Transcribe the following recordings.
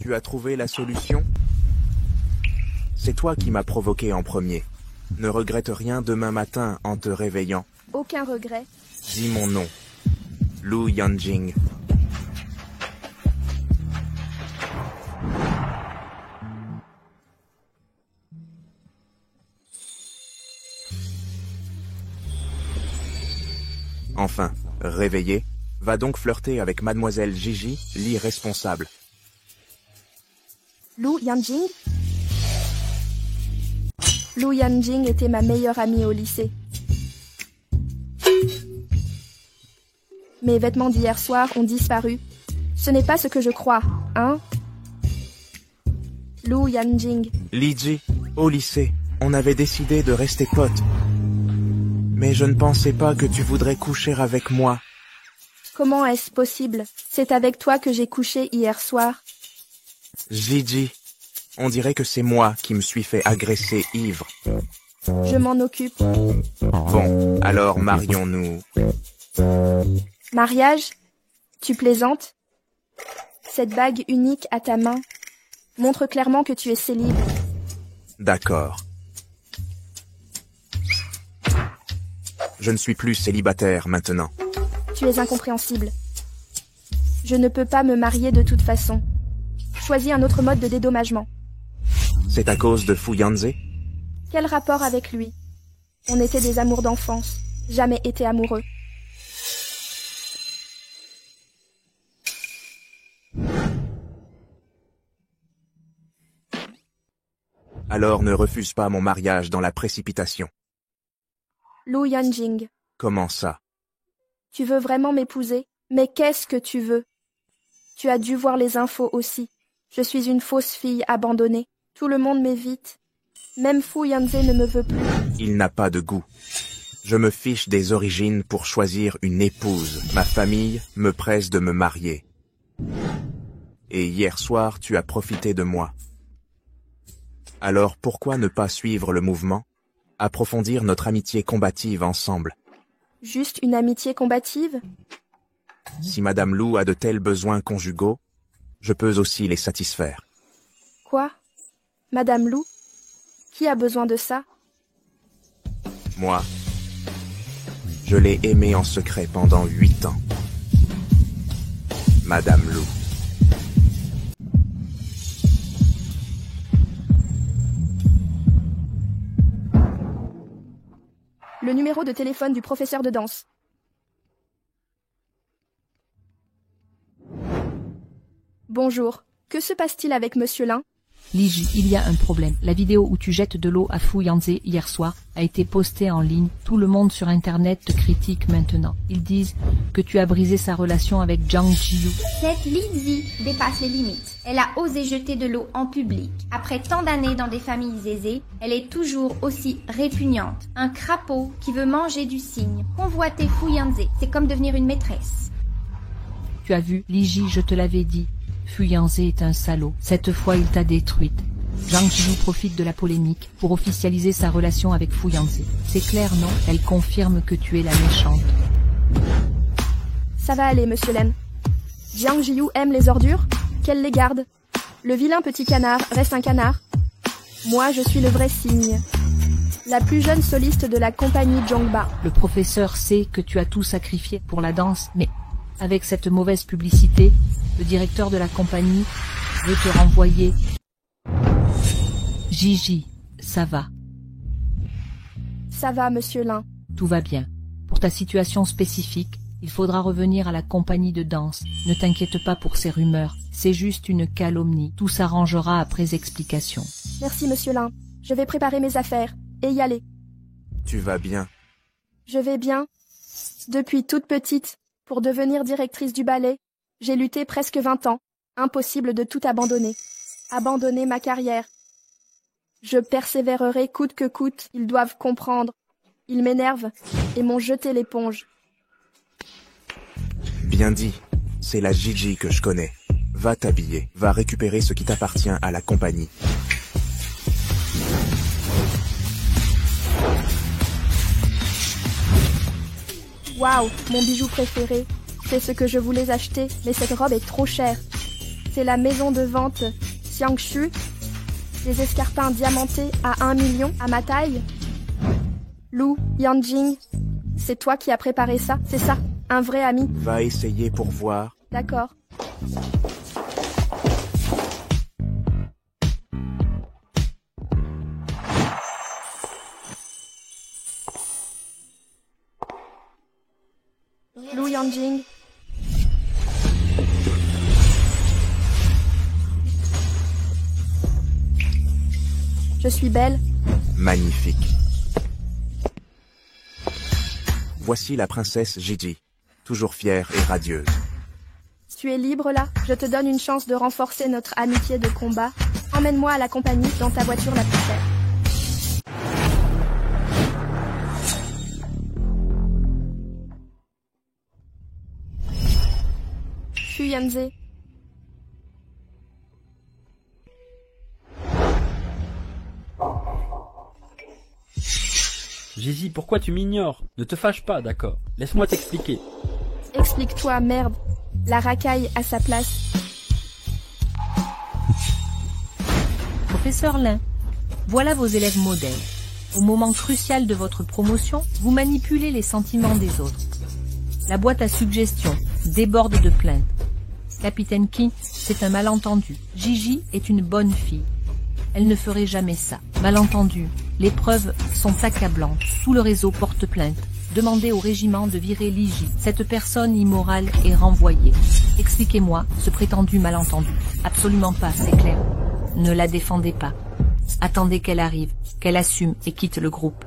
Tu as trouvé la solution? C'est toi qui m'as provoqué en premier. Ne regrette rien demain matin en te réveillant. Aucun regret. Dis mon nom. Lu Yanjing. Enfin, réveillé, va donc flirter avec mademoiselle Gigi, l'irresponsable. Lu Yanjing? Lu Yanjing était ma meilleure amie au lycée. Mes vêtements d'hier soir ont disparu. Ce n'est pas ce que je crois, hein? Lu Yanjing. Liji, au lycée, on avait décidé de rester potes. Mais je ne pensais pas que tu voudrais coucher avec moi. Comment est-ce possible? C'est avec toi que j'ai couché hier soir. Gigi, on dirait que c'est moi qui me suis fait agresser ivre. Je m'en occupe. Bon, alors marions-nous. Mariage? Tu plaisantes? Cette bague unique à ta main montre clairement que tu es célib. D'accord. Je ne suis plus célibataire maintenant. Tu es incompréhensible. Je ne peux pas me marier de toute façon. Choisis un autre mode de dédommagement. C'est à cause de Fu Yanze? Quel rapport avec lui? On était des amours d'enfance. Jamais été amoureux. Alors ne refuse pas mon mariage dans la précipitation. Lu Yanjing. Comment ça? Tu veux vraiment m'épouser? Mais qu'est-ce que tu veux? Tu as dû voir les infos aussi. Je suis une fausse fille abandonnée. Tout le monde m'évite. Même Fu Yanze ne me veut plus. Il n'a pas de goût. Je me fiche des origines pour choisir une épouse. Ma famille me presse de me marier. Et hier soir, tu as profité de moi. Alors pourquoi ne pas suivre le mouvement? Approfondir notre amitié combative ensemble. Juste une amitié combative? Si Madame Lu a de tels besoins conjugaux, je peux aussi les satisfaire. Quoi? Madame Lu? Qui a besoin de ça? Moi, je l'ai aimée en secret pendant 8 ans. Madame Lu. Le numéro de téléphone du professeur de danse. Bonjour. Que se passe-t-il avec Monsieur Lin? Liji, il y a un problème. La vidéo où tu jettes de l'eau à Fu Yanze hier soir a été postée en ligne. Tout le monde sur Internet te critique maintenant. Ils disent que tu as brisé sa relation avec Zhang Jiyu. Cette Lizzie dépasse les limites. Elle a osé jeter de l'eau en public. Après tant d'années dans des familles aisées, elle est toujours aussi répugnante. Un crapaud qui veut manger du cygne. Convoiter Fu Yanze, c'est comme devenir une maîtresse. Tu as vu, Liji, je te l'avais dit. Fu Yanze est un salaud. Cette fois, il t'a détruite. Zhang Jiyu profite de la polémique pour officialiser sa relation avec Fu Yanze. C'est clair, non? Elle confirme que tu es la méchante. Ça va aller, Monsieur Lem. Jiang Jiyu aime les ordures? Qu'elle les garde. Le vilain petit canard reste un canard. Moi, je suis le vrai cygne. La plus jeune soliste de la compagnie Zhongba. Le professeur sait que tu as tout sacrifié pour la danse, mais avec cette mauvaise publicité, le directeur de la compagnie veut te renvoyer. Gigi, ça va. Ça va, Monsieur Lin. Tout va bien. Pour ta situation spécifique, il faudra revenir à la compagnie de danse. Ne t'inquiète pas pour ces rumeurs. C'est juste une calomnie. Tout s'arrangera après explication. Merci, Monsieur Lin. Je vais préparer mes affaires et y aller. Tu vas bien? Je vais bien. Depuis toute petite, pour devenir directrice du ballet, j'ai lutté presque 20 ans. Impossible de tout abandonner. Abandonner ma carrière. Je persévérerai coûte que coûte. Ils doivent comprendre. Ils m'énervent et m'ont jeté l'éponge. Bien dit. C'est la Gigi que je connais. Va t'habiller. Va récupérer ce qui t'appartient à la compagnie. Waouh, mon bijou préféré. C'est ce que je voulais acheter, mais cette robe est trop chère. C'est la maison de vente Xiangshu. Des escarpins diamantés à 1 million à ma taille. Lu Yanjing, c'est toi qui as préparé ça, c'est ça, un vrai ami. Va essayer pour voir. D'accord. Lu Yanjing. Je suis belle. Magnifique. Voici la princesse Gigi, toujours fière et radieuse. Tu es libre là? Je te donne une chance de renforcer notre amitié de combat. Emmène-moi à la compagnie dans ta voiture la plus chère. Fuyanze. Gigi, pourquoi tu m'ignores? Ne te fâche pas, d'accord? Laisse-moi t'expliquer. Explique-toi, merde. La racaille à sa place. Professeur Lin, voilà vos élèves modèles. Au moment crucial de votre promotion, vous manipulez les sentiments des autres. La boîte à suggestions déborde de plaintes. Capitaine King, c'est un malentendu. Gigi est une bonne fille. Elle ne ferait jamais ça. Malentendu. Les preuves sont accablantes. Tout le réseau porte plainte. Demandez au régiment de virer Liji. Cette personne immorale est renvoyée. Expliquez-moi ce prétendu malentendu. Absolument pas, c'est clair. Ne la défendez pas. Attendez qu'elle arrive, qu'elle assume et quitte le groupe.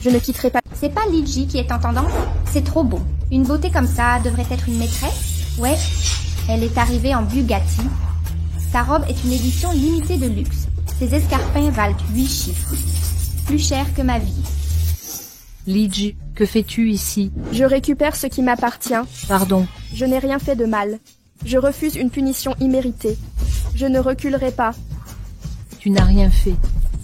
Je ne quitterai pas. C'est pas Liji qui est en tendance? C'est trop beau. Une beauté comme ça devrait être une maîtresse? Ouais, elle est arrivée en Bugatti. Sa robe est une édition limitée de luxe. Ses escarpins valent 8 chiffres. Plus cher que ma vie. Liji, que fais-tu ici? Je récupère ce qui m'appartient. Pardon. Je n'ai rien fait de mal. Je refuse une punition imméritée. Je ne reculerai pas. Tu n'as rien fait.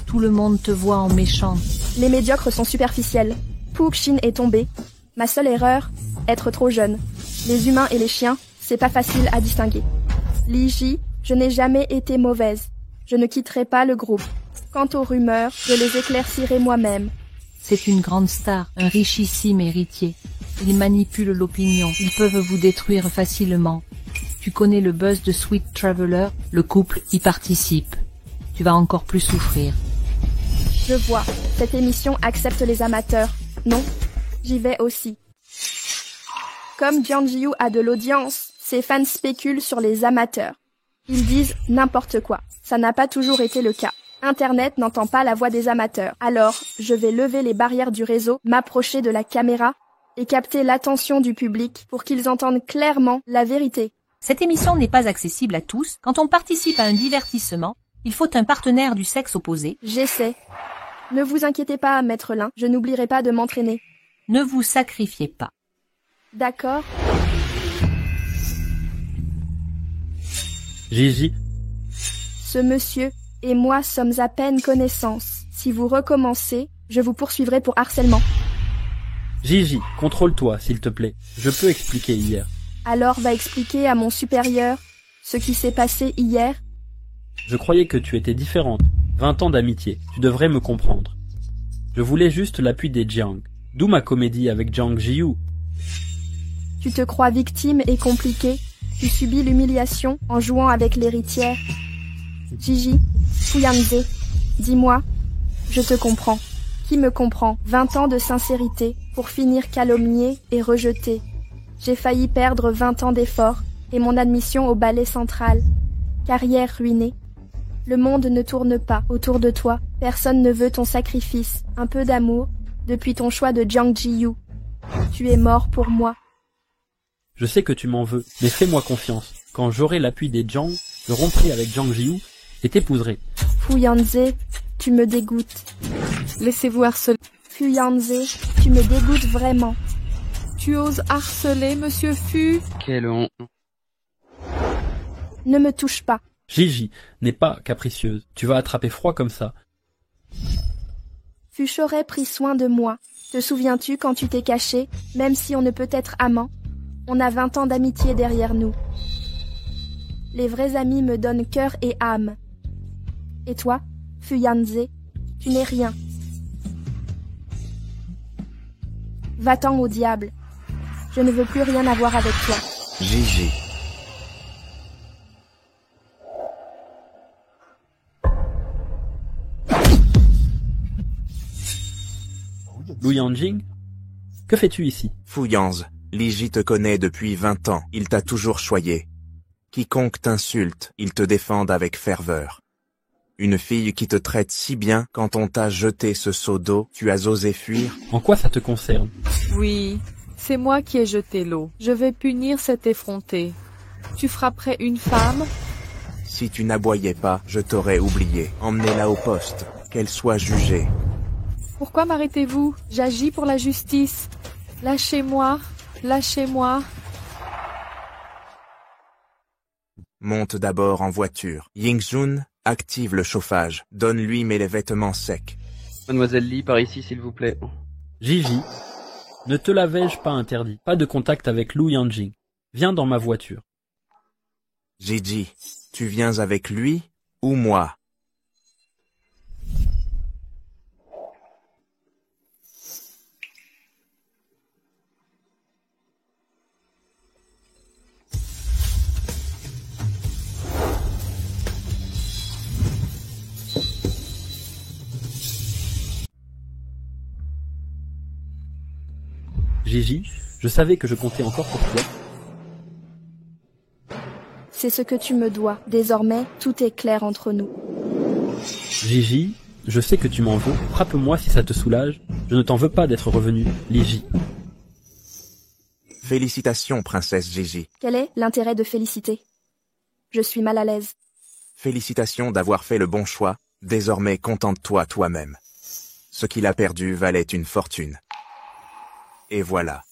Tout le monde te voit en méchante. Les médiocres sont superficiels. Puxin est tombé. Ma seule erreur, être trop jeune. Les humains et les chiens, c'est pas facile à distinguer. Liji, je n'ai jamais été mauvaise. Je ne quitterai pas le groupe. Quant aux rumeurs, je les éclaircirai moi-même. C'est une grande star, un richissime héritier. Ils manipulent l'opinion, ils peuvent vous détruire facilement. Tu connais le buzz de Sweet Traveler, le couple y participe. Tu vas encore plus souffrir. Je vois, cette émission accepte les amateurs. Non, j'y vais aussi. Comme Jiang Jiu a de l'audience, ses fans spéculent sur les amateurs. Ils disent n'importe quoi. Ça n'a pas toujours été le cas. Internet n'entend pas la voix des amateurs. Alors, je vais lever les barrières du réseau, m'approcher de la caméra et capter l'attention du public pour qu'ils entendent clairement la vérité. Cette émission n'est pas accessible à tous. Quand on participe à un divertissement, il faut un partenaire du sexe opposé. J'essaie. Ne vous inquiétez pas, Maître Lin, je n'oublierai pas de m'entraîner. Ne vous sacrifiez pas. D'accord. Gigi, Ce monsieur et moi sommes à peine connaissances. Si vous recommencez, je vous poursuivrai pour harcèlement. Gigi, contrôle-toi, s'il te plaît. Je peux expliquer hier. Alors va expliquer à mon supérieur ce qui s'est passé hier. Je croyais que tu étais différente. 20 ans d'amitié, tu devrais me comprendre. Je voulais juste l'appui des Jiang. D'où ma comédie avec Jiang Jiu. Tu te crois victime et compliqué. Tu subis l'humiliation en jouant avec l'héritière. Gigi, Fuyanze, dis-moi, je te comprends. Qui me comprend? 20 ans de sincérité pour finir calomnié et rejeté. J'ai failli perdre 20 ans d'efforts et mon admission au ballet central. Carrière ruinée. Le monde ne tourne pas autour de toi. Personne ne veut ton sacrifice, un peu d'amour, depuis ton choix de Jiang Jiu. Tu es mort pour moi. Je sais que tu m'en veux, mais fais-moi confiance. Quand j'aurai l'appui des Jiang, je romprai avec Jiang Jiu et t'épouserai. Fuyanze, tu me dégoûtes. Laissez-vous harceler. Fuyanze, tu me dégoûtes vraiment. Tu oses harceler, monsieur Fu? Quelle honte. Ne me touche pas. Gigi n'est pas capricieuse. Tu vas attraper froid comme ça. Fuch aurait pris soin de moi. Te souviens-tu quand tu t'es caché, même si on ne peut être amant? On a 20 ans d'amitié derrière nous. Les vrais amis me donnent cœur et âme. Et toi, Fuyanze, tu n'es rien. Va-t'en au diable. Je ne veux plus rien avoir avec toi. Gigi. Lu Yanjing, que fais-tu ici? Fuyanze, Liji te connaît depuis 20 ans, il t'a toujours choyé. Quiconque t'insulte, il te défend avec ferveur. Une fille qui te traite si bien, quand on t'a jeté ce seau d'eau, tu as osé fuir? En quoi ça te concerne? Oui, c'est moi qui ai jeté l'eau. Je vais punir cet effronté. Tu frapperais une femme? Si tu n'aboyais pas, je t'aurais oublié. Emmenez-la au poste, qu'elle soit jugée. Pourquoi m'arrêtez-vous? J'agis pour la justice. Lâchez-moi, lâchez-moi. Monte d'abord en voiture. Yingjun, active le chauffage. Donne-lui mes vêtements secs. Mademoiselle Lee, par ici, s'il vous plaît. Gigi, ne te l'avais-je pas interdit? Pas de contact avec Lu Yanjing. Viens dans ma voiture. Gigi, tu viens avec lui ou moi? Gigi, je savais que je comptais encore pour toi. C'est ce que tu me dois. Désormais, tout est clair entre nous. Gigi, je sais que tu m'en veux. Frappe-moi si ça te soulage. Je ne t'en veux pas d'être revenu, Liji. Félicitations, princesse Gigi. Quel est l'intérêt de féliciter? Je suis mal à l'aise. Félicitations d'avoir fait le bon choix. Désormais, contente-toi toi-même. Ce qu'il a perdu valait une fortune. Et voilà.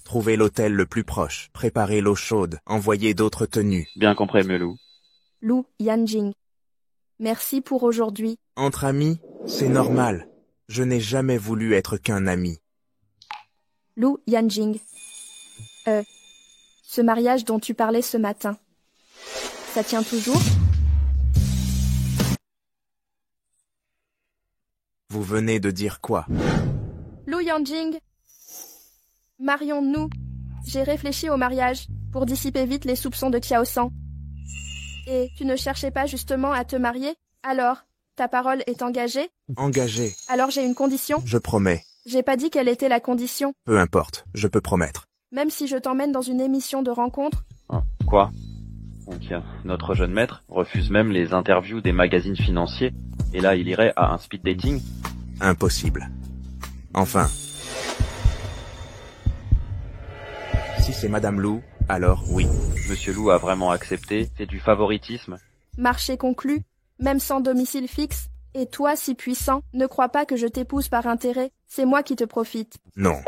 Trouvez l'hôtel le plus proche, préparez l'eau chaude, envoyez d'autres tenues. Bien compris, Melou. Lu Yanjing. Merci pour aujourd'hui. Entre amis, c'est normal. Je n'ai jamais voulu être qu'un ami. Lu Yanjing. Ce mariage dont tu parlais ce matin. Ça tient toujours? Vous venez de dire quoi? Lu Yanjing. Marions-nous. J'ai réfléchi au mariage, pour dissiper vite les soupçons de Qiaosan. Et tu ne cherchais pas justement à te marier? Alors, ta parole est engagée? Engagé. Alors j'ai une condition? Je promets. J'ai pas dit quelle était la condition. Peu importe, je peux promettre. Même si je t'emmène dans une émission de rencontre? Quoi? Donc, notre jeune maître refuse même les interviews des magazines financiers, et là il irait à un speed dating? Impossible. Enfin. Si c'est Madame Lou, alors oui. Monsieur Lou a vraiment accepté, c'est du favoritisme. Marché conclu, même sans domicile fixe. Et toi, si puissant, ne crois pas que je t'épouse par intérêt, c'est moi qui te profite. Non.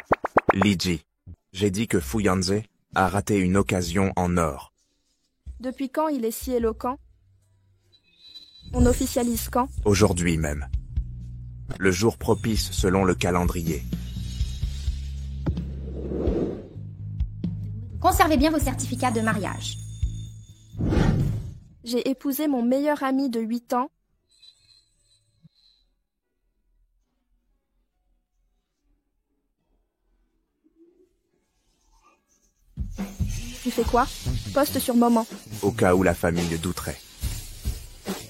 Liji, j'ai dit que Fuyanze a raté une occasion en or. Depuis quand il est si éloquent? On officialise quand? Aujourd'hui même. Le jour propice selon le calendrier. Conservez bien vos certificats de mariage. J'ai épousé mon meilleur ami de 8 ans. Tu fais quoi? Poste sur moment. Au cas où la famille douterait.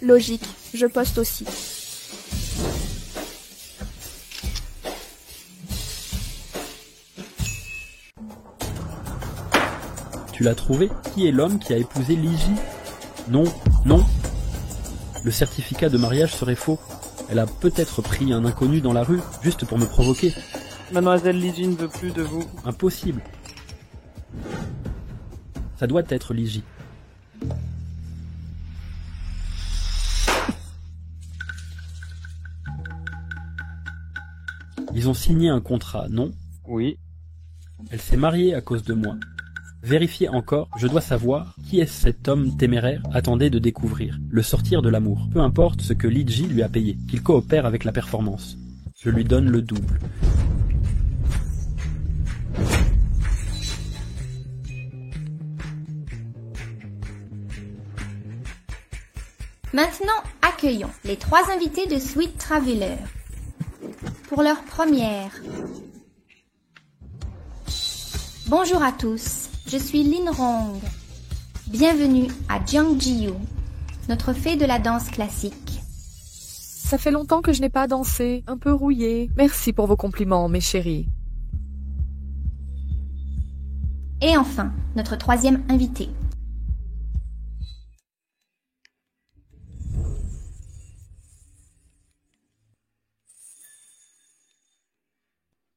Logique, je poste aussi. Tu l'as trouvé? Qui est l'homme qui a épousé Liji? Non, non. Le certificat de mariage serait faux. Elle a peut-être pris un inconnu dans la rue, juste pour me provoquer. Mademoiselle Liji ne veut plus de vous. Impossible. Ça doit être Liji. Ils ont signé un contrat, non? Oui. Elle s'est mariée à cause de moi. Vérifiez encore, je dois savoir qui est cet homme téméraire attendait de découvrir, le sortir de l'amour. Peu importe ce que Liji lui a payé, qu'il coopère avec la performance. Je lui donne le double. Maintenant, accueillons les 3 invités de Sweet Traveler pour leur première. Bonjour à tous, je suis Lin Rong. Bienvenue à Jiangjiyu, notre fée de la danse classique. Ça fait longtemps que je n'ai pas dansé, un peu rouillée. Merci pour vos compliments, mes chéris. Et enfin, notre 3e invité.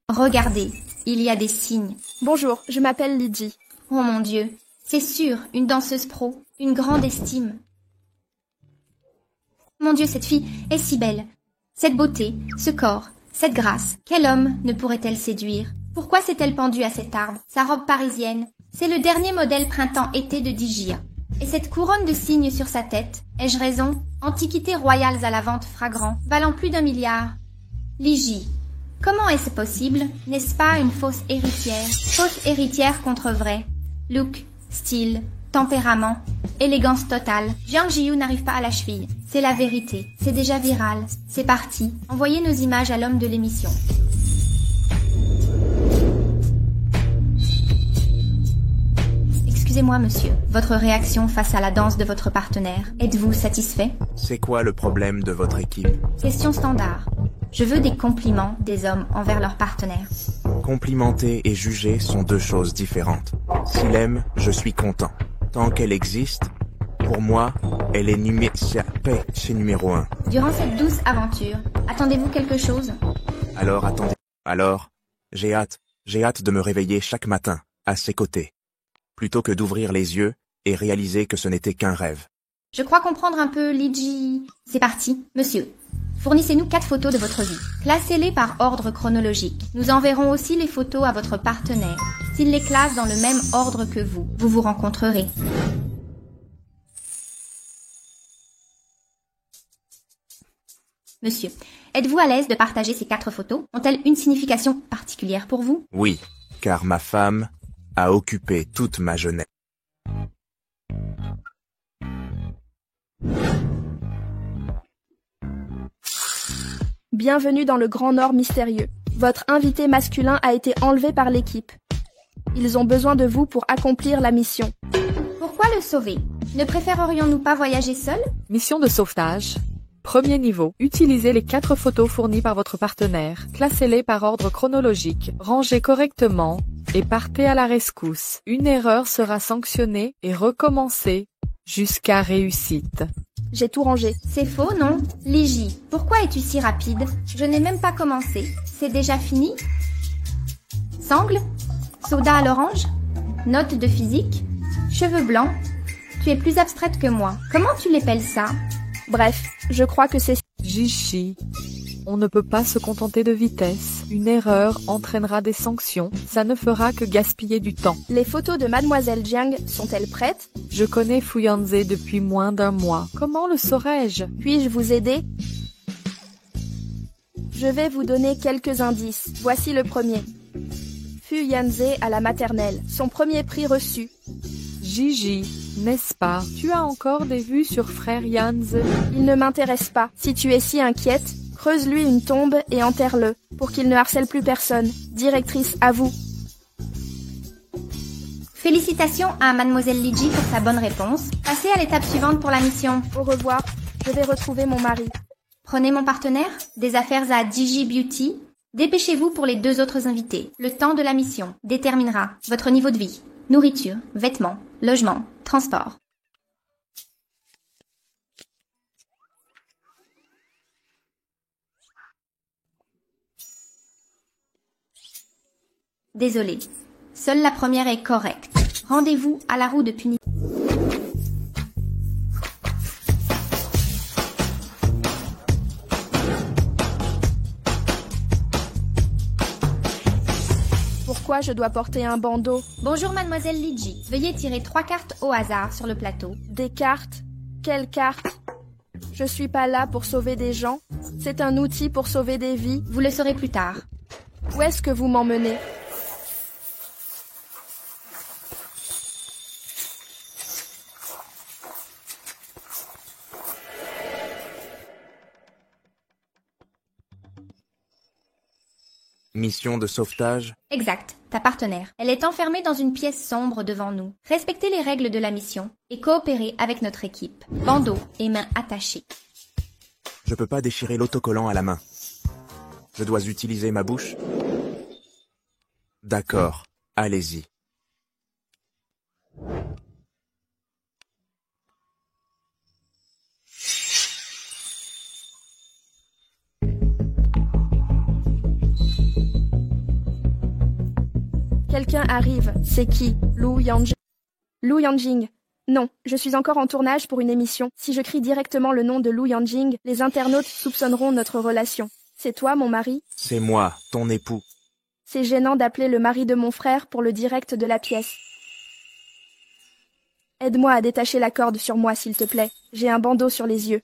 Regardez, il y a des signes. Bonjour, je m'appelle Liji. Oh mon Dieu, c'est sûr, une danseuse pro, une grande estime. Mon Dieu, cette fille est si belle. Cette beauté, ce corps, cette grâce, quel homme ne pourrait-elle séduire? Pourquoi s'est-elle pendue à cet arbre? Sa robe parisienne, c'est le dernier modèle printemps-été de Digia. Et cette couronne de cygnes sur sa tête, ai-je raison? Antiquités royales à la vente fragrant, valant plus d'1 milliard. Liji. Comment est-ce possible? N'est-ce pas une fausse héritière? Fausse héritière contre vraie. Look, style, tempérament, élégance totale. Jiangjiyu n'arrive pas à la cheville. C'est la vérité. C'est déjà viral. C'est parti. Envoyez nos images à l'homme de l'émission. Excusez-moi, monsieur. Votre réaction face à la danse de votre partenaire. Êtes-vous satisfait? C'est quoi le problème de votre équipe? Question standard. Je veux des compliments des hommes envers leurs partenaires. Complimenter et juger sont 2 choses différentes. S'il aime, je suis content. Tant qu'elle existe, pour moi, elle est numéro 1. Durant cette douce aventure, attendez-vous quelque chose? Alors attendez. Alors, j'ai hâte de me réveiller chaque matin, à ses côtés. Plutôt que d'ouvrir les yeux et réaliser que ce n'était qu'un rêve. Je crois comprendre un peu, Liji. C'est parti, monsieur. Fournissez-nous 4 photos de votre vie. Classez-les par ordre chronologique. Nous enverrons aussi les photos à votre partenaire. S'il les classe dans le même ordre que vous, vous vous rencontrerez. Monsieur, êtes-vous à l'aise de partager ces 4 photos? Ont-elles une signification particulière pour vous? Oui, car ma femme a occupé toute ma jeunesse. Bienvenue dans le Grand Nord mystérieux. Votre invité masculin a été enlevé par l'équipe. Ils ont besoin de vous pour accomplir la mission. Pourquoi le sauver? Ne préférerions-nous pas voyager seuls? Mission de sauvetage. Premier niveau. Utilisez les 4 photos fournies par votre partenaire. Classez-les par ordre chronologique. Rangez correctement et partez à la rescousse. Une erreur sera sanctionnée et recommencée jusqu'à réussite. J'ai tout rangé. C'est faux, non? Liji, pourquoi es-tu si rapide? Je n'ai même pas commencé. C'est déjà fini? Sangle? Soda à l'orange? Note de physique? Cheveux blancs? Tu es plus abstraite que moi. Comment tu l'épelles ça? Bref, je crois que c'est... Jishi. On ne peut pas se contenter de vitesse. Une erreur entraînera des sanctions. Ça ne fera que gaspiller du temps. Les photos de Mademoiselle Jiang sont-elles prêtes? Je connais Fuyanze depuis moins d'1 mois. Comment le saurais-je? Puis-je vous aider? Je vais vous donner quelques indices. Voici le premier. Fuyanze à la maternelle. Son premier prix reçu. Gigi, n'est-ce pas? Tu as encore des vues sur Frère Yanze? Il ne m'intéresse pas. Si tu es si inquiète, creuse-lui une tombe et enterre-le, pour qu'il ne harcèle plus personne. Directrice, à vous. Félicitations à Mademoiselle Liji pour sa bonne réponse. Passez à l'étape suivante pour la mission. Au revoir. Je vais retrouver mon mari. Prenez mon partenaire, des affaires à Digi Beauty. Dépêchez-vous pour les 2 autres invités. Le temps de la mission déterminera votre niveau de vie. Nourriture, vêtements, logement, transport. Désolé, seule la première est correcte. Rendez-vous à la roue de punition. Pourquoi je dois porter un bandeau? Bonjour mademoiselle Liji. Veuillez tirer 3 cartes au hasard sur le plateau. Des cartes? Quelles cartes? Je suis pas là pour sauver des gens. C'est un outil pour sauver des vies. Vous le saurez plus tard. Où est-ce que vous m'emmenez? Mission de sauvetage? Exact, ta partenaire. Elle est enfermée dans une pièce sombre devant nous. Respectez les règles de la mission et coopérez avec notre équipe. Bandeau et mains attachées. Je peux pas déchirer l'autocollant à la main. Je dois utiliser ma bouche? D'accord, allez-y. Quelqu'un arrive. C'est qui? Lu Yanjing. Lu Yanjing. Non, je suis encore en tournage pour une émission. Si je crie directement le nom de Lu Yanjing, les internautes soupçonneront notre relation. C'est toi, mon mari? C'est moi, ton époux. C'est gênant d'appeler le mari de mon frère pour le direct de la pièce. Aide-moi à détacher la corde sur moi, s'il te plaît. J'ai un bandeau sur les yeux.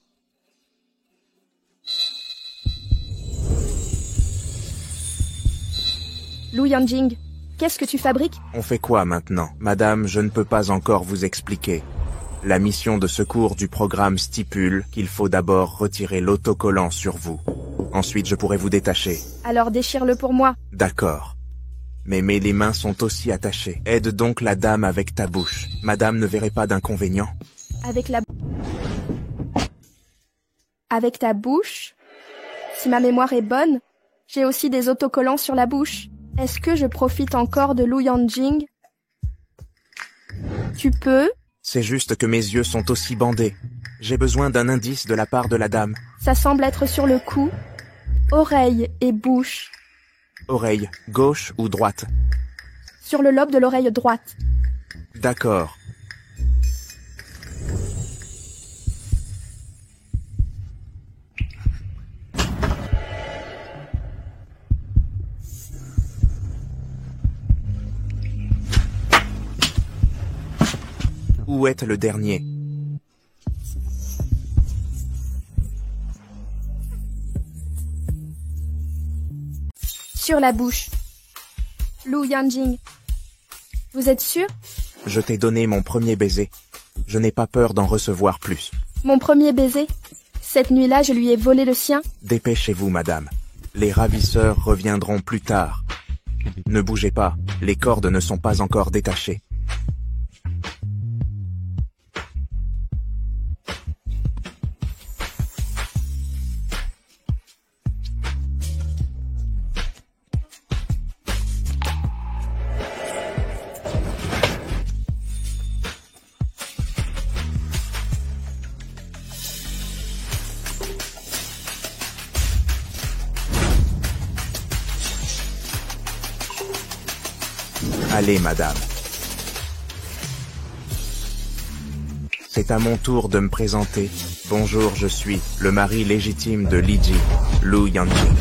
Lu Yanjing, qu'est-ce que tu fabriques? On fait quoi maintenant? Madame, je ne peux pas encore vous expliquer. La mission de secours du programme stipule qu'il faut d'abord retirer l'autocollant sur vous. Ensuite, je pourrai vous détacher. Alors déchire-le pour moi. D'accord. Mais les mains sont aussi attachées. Aide donc la dame avec ta bouche. Madame ne verrait pas d'inconvénient. Avec ta bouche? Si ma mémoire est bonne, j'ai aussi des autocollants sur la bouche. Est-ce que je profite encore de Lu Yanjing? Tu peux? C'est juste que mes yeux sont aussi bandés. J'ai besoin d'un indice de la part de la dame. Ça semble être sur le cou. Oreille et bouche. Oreille, gauche ou droite? Sur le lobe de l'oreille droite. D'accord. Où est le dernier? Sur la bouche. Lu Yanjing. Vous êtes sûr? Je t'ai donné mon premier baiser. Je n'ai pas peur d'en recevoir plus. Mon premier baiser? Cette nuit-là, je lui ai volé le sien? Dépêchez-vous, madame. Les ravisseurs reviendront plus tard. Ne bougez pas, les cordes ne sont pas encore détachées. Allez, madame. C'est à mon tour de me présenter. Bonjour, je suis le mari légitime de Liji, Lu Yanjing.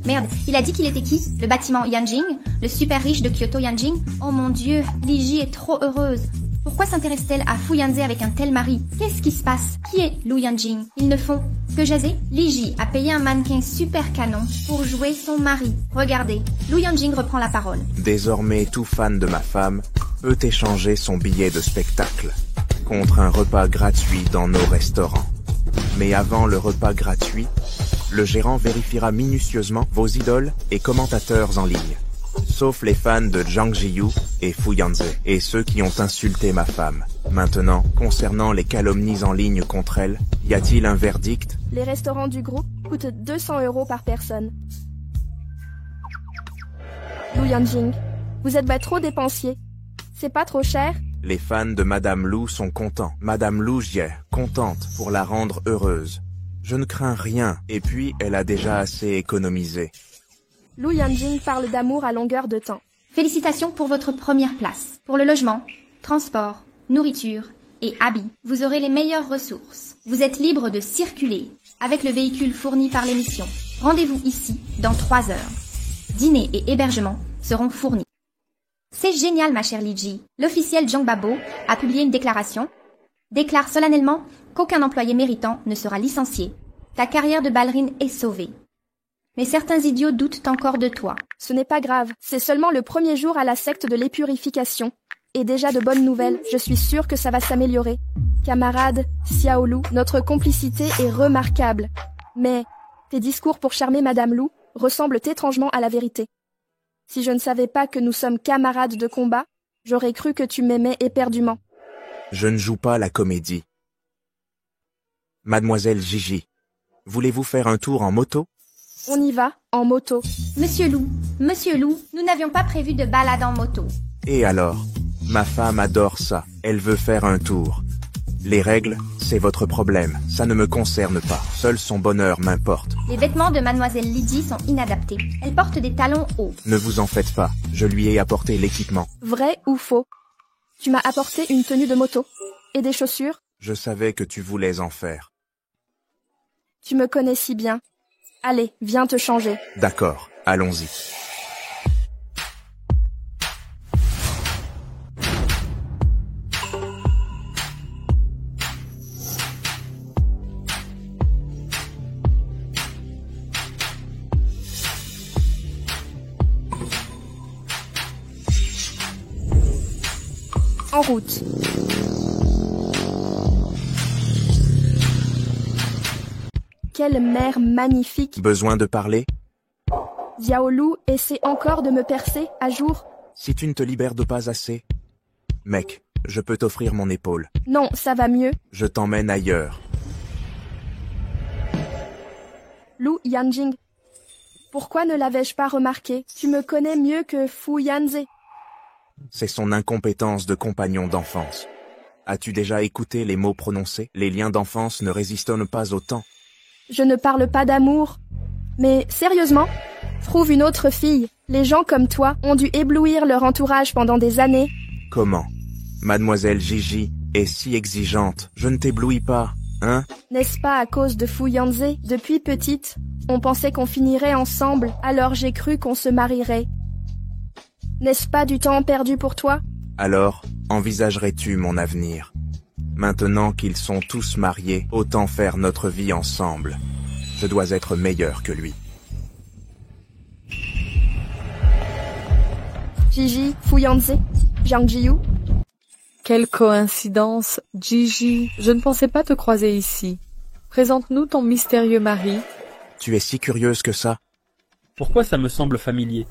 Merde, il a dit qu'il était qui? Le bâtiment Yanjing? Le super riche de Kyoto Yanjing? Oh mon dieu, Liji est trop heureuse. Pourquoi s'intéresse-t-elle à Fuyanze avec un tel mari? Qu'est-ce qui se passe? Qui est Lu Yanjing? Ils ne font que jaser? Liji a payé un mannequin super canon pour jouer son mari. Regardez, Lu Yanjing reprend la parole. Désormais, tout fan de ma femme peut échanger son billet de spectacle contre un repas gratuit dans nos restaurants. Mais avant le repas gratuit, le gérant vérifiera minutieusement vos idoles et commentateurs en ligne. Sauf les fans de Zhang Jiyu et Fuyanze, et ceux qui ont insulté ma femme. Maintenant, concernant les calomnies en ligne contre elle, y a-t-il un verdict? Les restaurants du groupe coûtent 200 € par personne. Lu Yanjing, vous êtes trop dépensier. C'est pas trop cher? Les fans de Madame Lu sont contents. Madame Lu est contente pour la rendre heureuse. Je ne crains rien, et puis elle a déjà assez économisé. Lu Yanjing parle d'amour à longueur de temps. Félicitations pour votre première place. Pour le logement, transport, nourriture et habits, vous aurez les meilleures ressources. Vous êtes libre de circuler avec le véhicule fourni par l'émission. Rendez-vous ici dans 3 heures. Dîner et hébergement seront fournis. C'est génial, ma chère Liji. L'officiel Zhang Babo a publié une déclaration. Déclare solennellement qu'aucun employé méritant ne sera licencié. Ta carrière de ballerine est sauvée. Mais certains idiots doutent encore de toi. Ce n'est pas grave, c'est seulement le premier jour à la secte de l'épurification. Et déjà de bonnes nouvelles, je suis sûre que ça va s'améliorer. Camarade, Xiaolu, notre complicité est remarquable. Mais tes discours pour charmer Madame Lu ressemblent étrangement à la vérité. Si je ne savais pas que nous sommes camarades de combat, j'aurais cru que tu m'aimais éperdument. Je ne joue pas la comédie. Mademoiselle Gigi, voulez-vous faire un tour en moto? On y va, en moto. Monsieur Lou, nous n'avions pas prévu de balade en moto. Et alors? Ma femme adore ça. Elle veut faire un tour. Les règles, c'est votre problème. Ça ne me concerne pas. Seul son bonheur m'importe. Les vêtements de Mademoiselle Lydie sont inadaptés. Elle porte des talons hauts. Ne vous en faites pas. Je lui ai apporté l'équipement. Vrai ou faux? Tu m'as apporté une tenue de moto. Et des chaussures? Je savais que tu voulais en faire. Tu me connais si bien. Allez, viens te changer. D'accord, allons-y. En route. Quelle mer magnifique. Besoin de parler? Xiaolu essaie encore de me percer à jour. Si tu ne te libères de pas assez. Mec, je peux t'offrir mon épaule. Non, ça va mieux. Je t'emmène ailleurs. Lu Yanjing. Pourquoi ne l'avais-je pas remarqué? Tu me connais mieux que Fu Yanze. C'est son incompétence de compagnon d'enfance. As-tu déjà écouté les mots prononcés? Les liens d'enfance ne résistent pas au temps. Je ne parle pas d'amour. Mais sérieusement, trouve une autre fille. Les gens comme toi ont dû éblouir leur entourage pendant des années. Comment? Mademoiselle Gigi est si exigeante. Je ne t'éblouis pas, hein? N'est-ce pas à cause de Fu Yanze? Depuis petite, on pensait qu'on finirait ensemble, alors j'ai cru qu'on se marierait. N'est-ce pas du temps perdu pour toi? Alors, envisagerais-tu mon avenir? Maintenant qu'ils sont tous mariés, autant faire notre vie ensemble. Je dois être meilleur que lui. Gigi, Fu Yanze, Jiang Jiyu. Quelle coïncidence, Gigi. Je ne pensais pas te croiser ici. Présente-nous ton mystérieux mari. Tu es si curieuse que ça? Pourquoi ça me semble familier?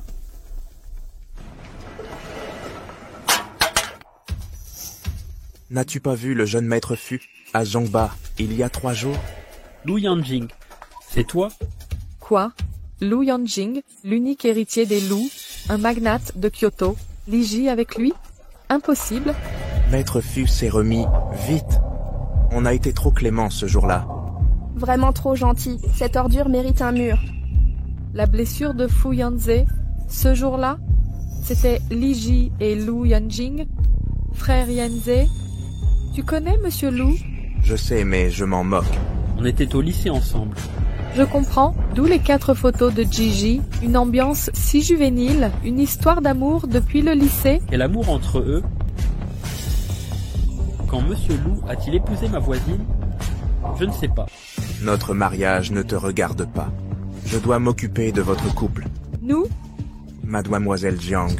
N'as-tu pas vu le jeune maître Fu à Zhongba il y a 3 jours? Lu Yanjing, c'est toi? Quoi? Lu Yanjing, l'unique héritier des Lu, un magnate de Kyoto. Liji avec lui? Impossible. Maître Fu s'est remis, vite. On a été trop clément ce jour-là. Vraiment trop gentil. Cette ordure mérite un mur. La blessure de Fu Yanze, ce jour-là, c'était Liji et Lu Yanjing, frère Yanze. Tu connais Monsieur Lu? Je sais, mais je m'en moque. On était au lycée ensemble. Je comprends, d'où les 4 photos de Gigi, une ambiance si juvénile, une histoire d'amour depuis le lycée. Quel amour entre eux? Quand Monsieur Lou a-t-il épousé ma voisine? Je ne sais pas. Notre mariage ne te regarde pas. Je dois m'occuper de votre couple. Nous? Mademoiselle Jiang,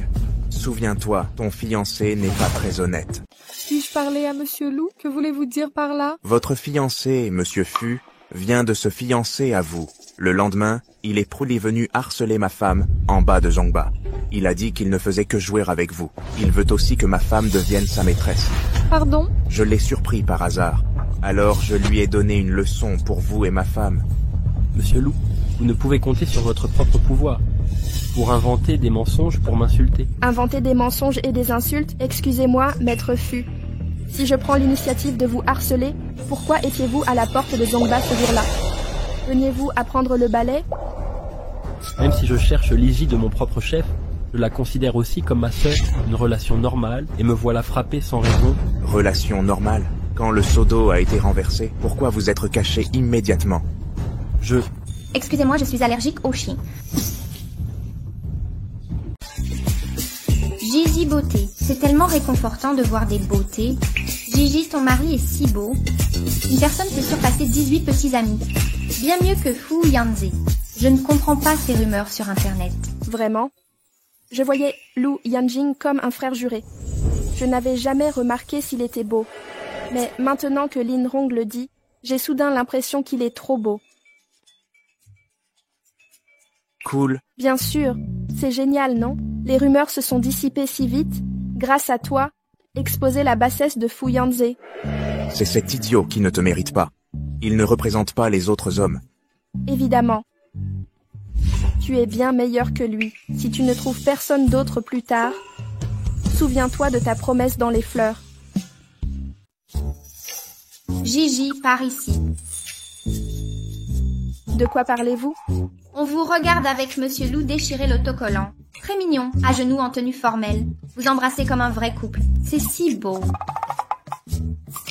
souviens-toi, ton fiancé n'est pas très honnête. Puis-je parler à Monsieur Lou? Que voulez-vous dire par là? Votre fiancé, Monsieur Fu, vient de se fiancer à vous. Le lendemain, il est venu harceler ma femme en bas de Zhongba. Il a dit qu'il ne faisait que jouer avec vous. Il veut aussi que ma femme devienne sa maîtresse. Pardon? Je l'ai surpris par hasard. Alors je lui ai donné une leçon pour vous et ma femme. Monsieur Lou, vous ne pouvez compter sur votre propre pouvoir. Pour inventer des mensonges pour m'insulter. Inventer des mensonges et des insultes? Excusez-moi, maître Fu. Si je prends l'initiative de vous harceler, pourquoi étiez-vous à la porte de Zhongba ce jour-là? Veniez-vous apprendre le ballet? Même si je cherche Liji de mon propre chef, je la considère aussi comme ma sœur, une relation normale, et me voilà frappé sans raison. Relation normale? Quand le seau d'eau a été renversé, pourquoi vous être caché immédiatement? Excusez-moi, je suis allergique aux chiens. Gigi Beauté, c'est tellement réconfortant de voir des beautés. Gigi, ton mari est si beau. Une personne peut surpasser 18 petits amis. Bien mieux que Fu Yanzi. Je ne comprends pas ces rumeurs sur Internet. Vraiment? Je voyais Lu Yanjing comme un frère juré. Je n'avais jamais remarqué s'il était beau. Mais maintenant que Lin Rong le dit, j'ai soudain l'impression qu'il est trop beau. Cool. Bien sûr, c'est génial, non? Les rumeurs se sont dissipées si vite. Grâce à toi, exposer la bassesse de Fu Yanzi. C'est cet idiot qui ne te mérite pas. Il ne représente pas les autres hommes. Évidemment. Tu es bien meilleur que lui. Si tu ne trouves personne d'autre plus tard, souviens-toi de ta promesse dans les fleurs. Gigi, par ici. De quoi parlez-vous? On vous regarde avec Monsieur Lou déchirer l'autocollant. Très mignon, à genoux en tenue formelle. Vous embrassez comme un vrai couple. C'est si beau.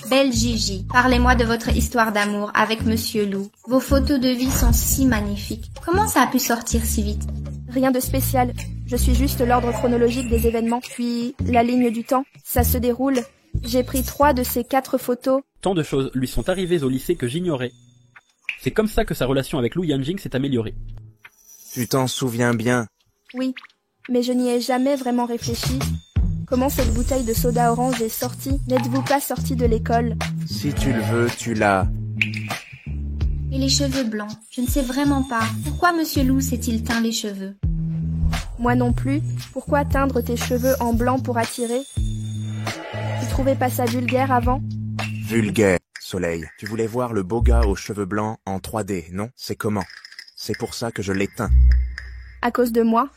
Belle Gigi, parlez-moi de votre histoire d'amour avec Monsieur Lou. Vos photos de vie sont si magnifiques. Comment ça a pu sortir si vite? Rien de spécial. Je suis juste l'ordre chronologique des événements. Puis, la ligne du temps. Ça se déroule. J'ai pris 3 de ces 4 photos. Tant de choses lui sont arrivées au lycée que j'ignorais. C'est comme ça que sa relation avec Lu Yanjing s'est améliorée. Tu t'en souviens bien? Oui, mais je n'y ai jamais vraiment réfléchi. Comment cette bouteille de soda orange est sortie? N'êtes-vous pas sorti de l'école? Si tu le veux, tu l'as. Et les cheveux blancs, je ne sais vraiment pas. Pourquoi Monsieur Lou s'est-il teint les cheveux? Moi non plus. Pourquoi teindre tes cheveux en blanc pour attirer? Tu trouvais pas ça vulgaire avant? Vulgaire, Soleil. Tu voulais voir le beau gars aux cheveux blancs en 3D, non? C'est comment? C'est pour ça que je l'ai teint. À cause de moi?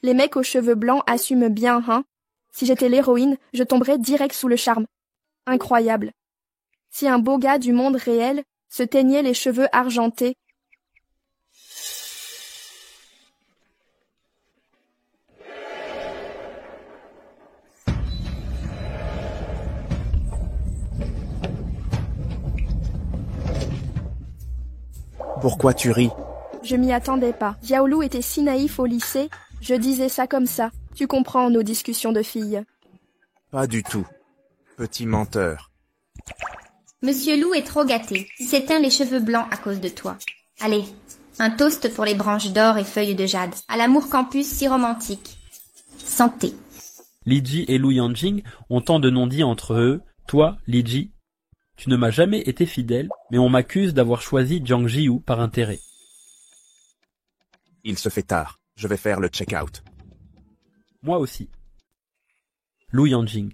Les mecs aux cheveux blancs assument bien, hein? Si j'étais l'héroïne, je tomberais direct sous le charme. Incroyable. Si un beau gars du monde réel se teignait les cheveux argentés. Pourquoi tu ris? Je m'y attendais pas. Xiaolu était si naïf au lycée, je disais ça comme ça. Tu comprends nos discussions de filles. Pas du tout. Petit menteur. Monsieur Lou est trop gâté. Il s'est teint les cheveux blancs à cause de toi. Allez, un toast pour les branches d'or et feuilles de jade. À l'amour campus si romantique. Santé. Liji et Lu Yanjing ont tant de non-dits entre eux. Toi, Liji, tu ne m'as jamais été fidèle, mais on m'accuse d'avoir choisi Jiang Jiu par intérêt. Il se fait tard. Je vais faire le check-out. Moi aussi. Lu Yanjing,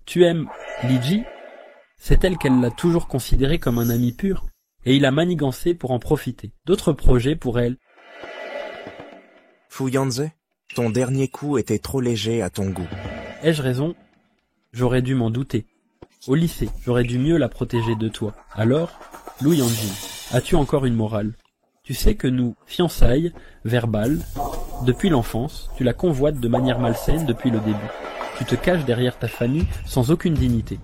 tu aimes Liji? C'est elle qu'elle l'a toujours considéré comme un ami pur, et il a manigancé pour en profiter. D'autres projets pour elle. Fu Yanzi, ton dernier coup était trop léger à ton goût. Ai-je raison? J'aurais dû m'en douter. Au lycée, j'aurais dû mieux la protéger de toi. Alors, Lu Yanjing, as-tu encore une morale? Tu sais que nous, fiançailles, verbales, depuis l'enfance, tu la convoites de manière malsaine depuis le début. Tu te caches derrière ta famille sans aucune dignité.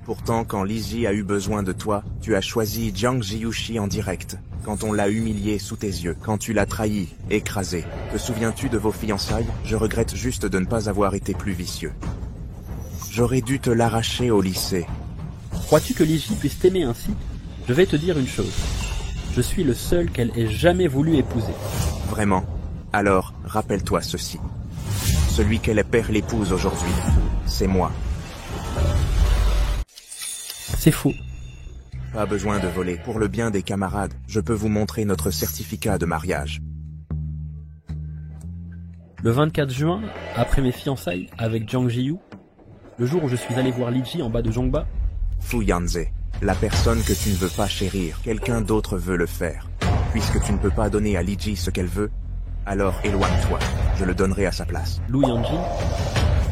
Pourtant, quand Liji a eu besoin de toi, tu as choisi Jiang Jiushi en direct. Quand on l'a humilié sous tes yeux, quand tu l'as trahi, écrasé. Te souviens-tu de vos fiançailles? Je regrette juste de ne pas avoir été plus vicieux. J'aurais dû te l'arracher au lycée. Crois-tu que Liji puisse t'aimer ainsi? Je vais te dire une chose. Je suis le seul qu'elle ait jamais voulu épouser. Vraiment? Alors, rappelle-toi ceci. Celui qu'elle perd l'épouse aujourd'hui, c'est moi. C'est faux. Pas besoin de voler. Pour le bien des camarades, je peux vous montrer notre certificat de mariage. Le 24 juin, après mes fiançailles avec Jiang Jiu, le jour où je suis allé voir Liji en bas de Zhongba, Fu Yanzi, la personne que tu ne veux pas chérir, quelqu'un d'autre veut le faire. Puisque tu ne peux pas donner à Liji ce qu'elle veut, alors éloigne-toi. Je le donnerai à sa place. Lu Yanjing,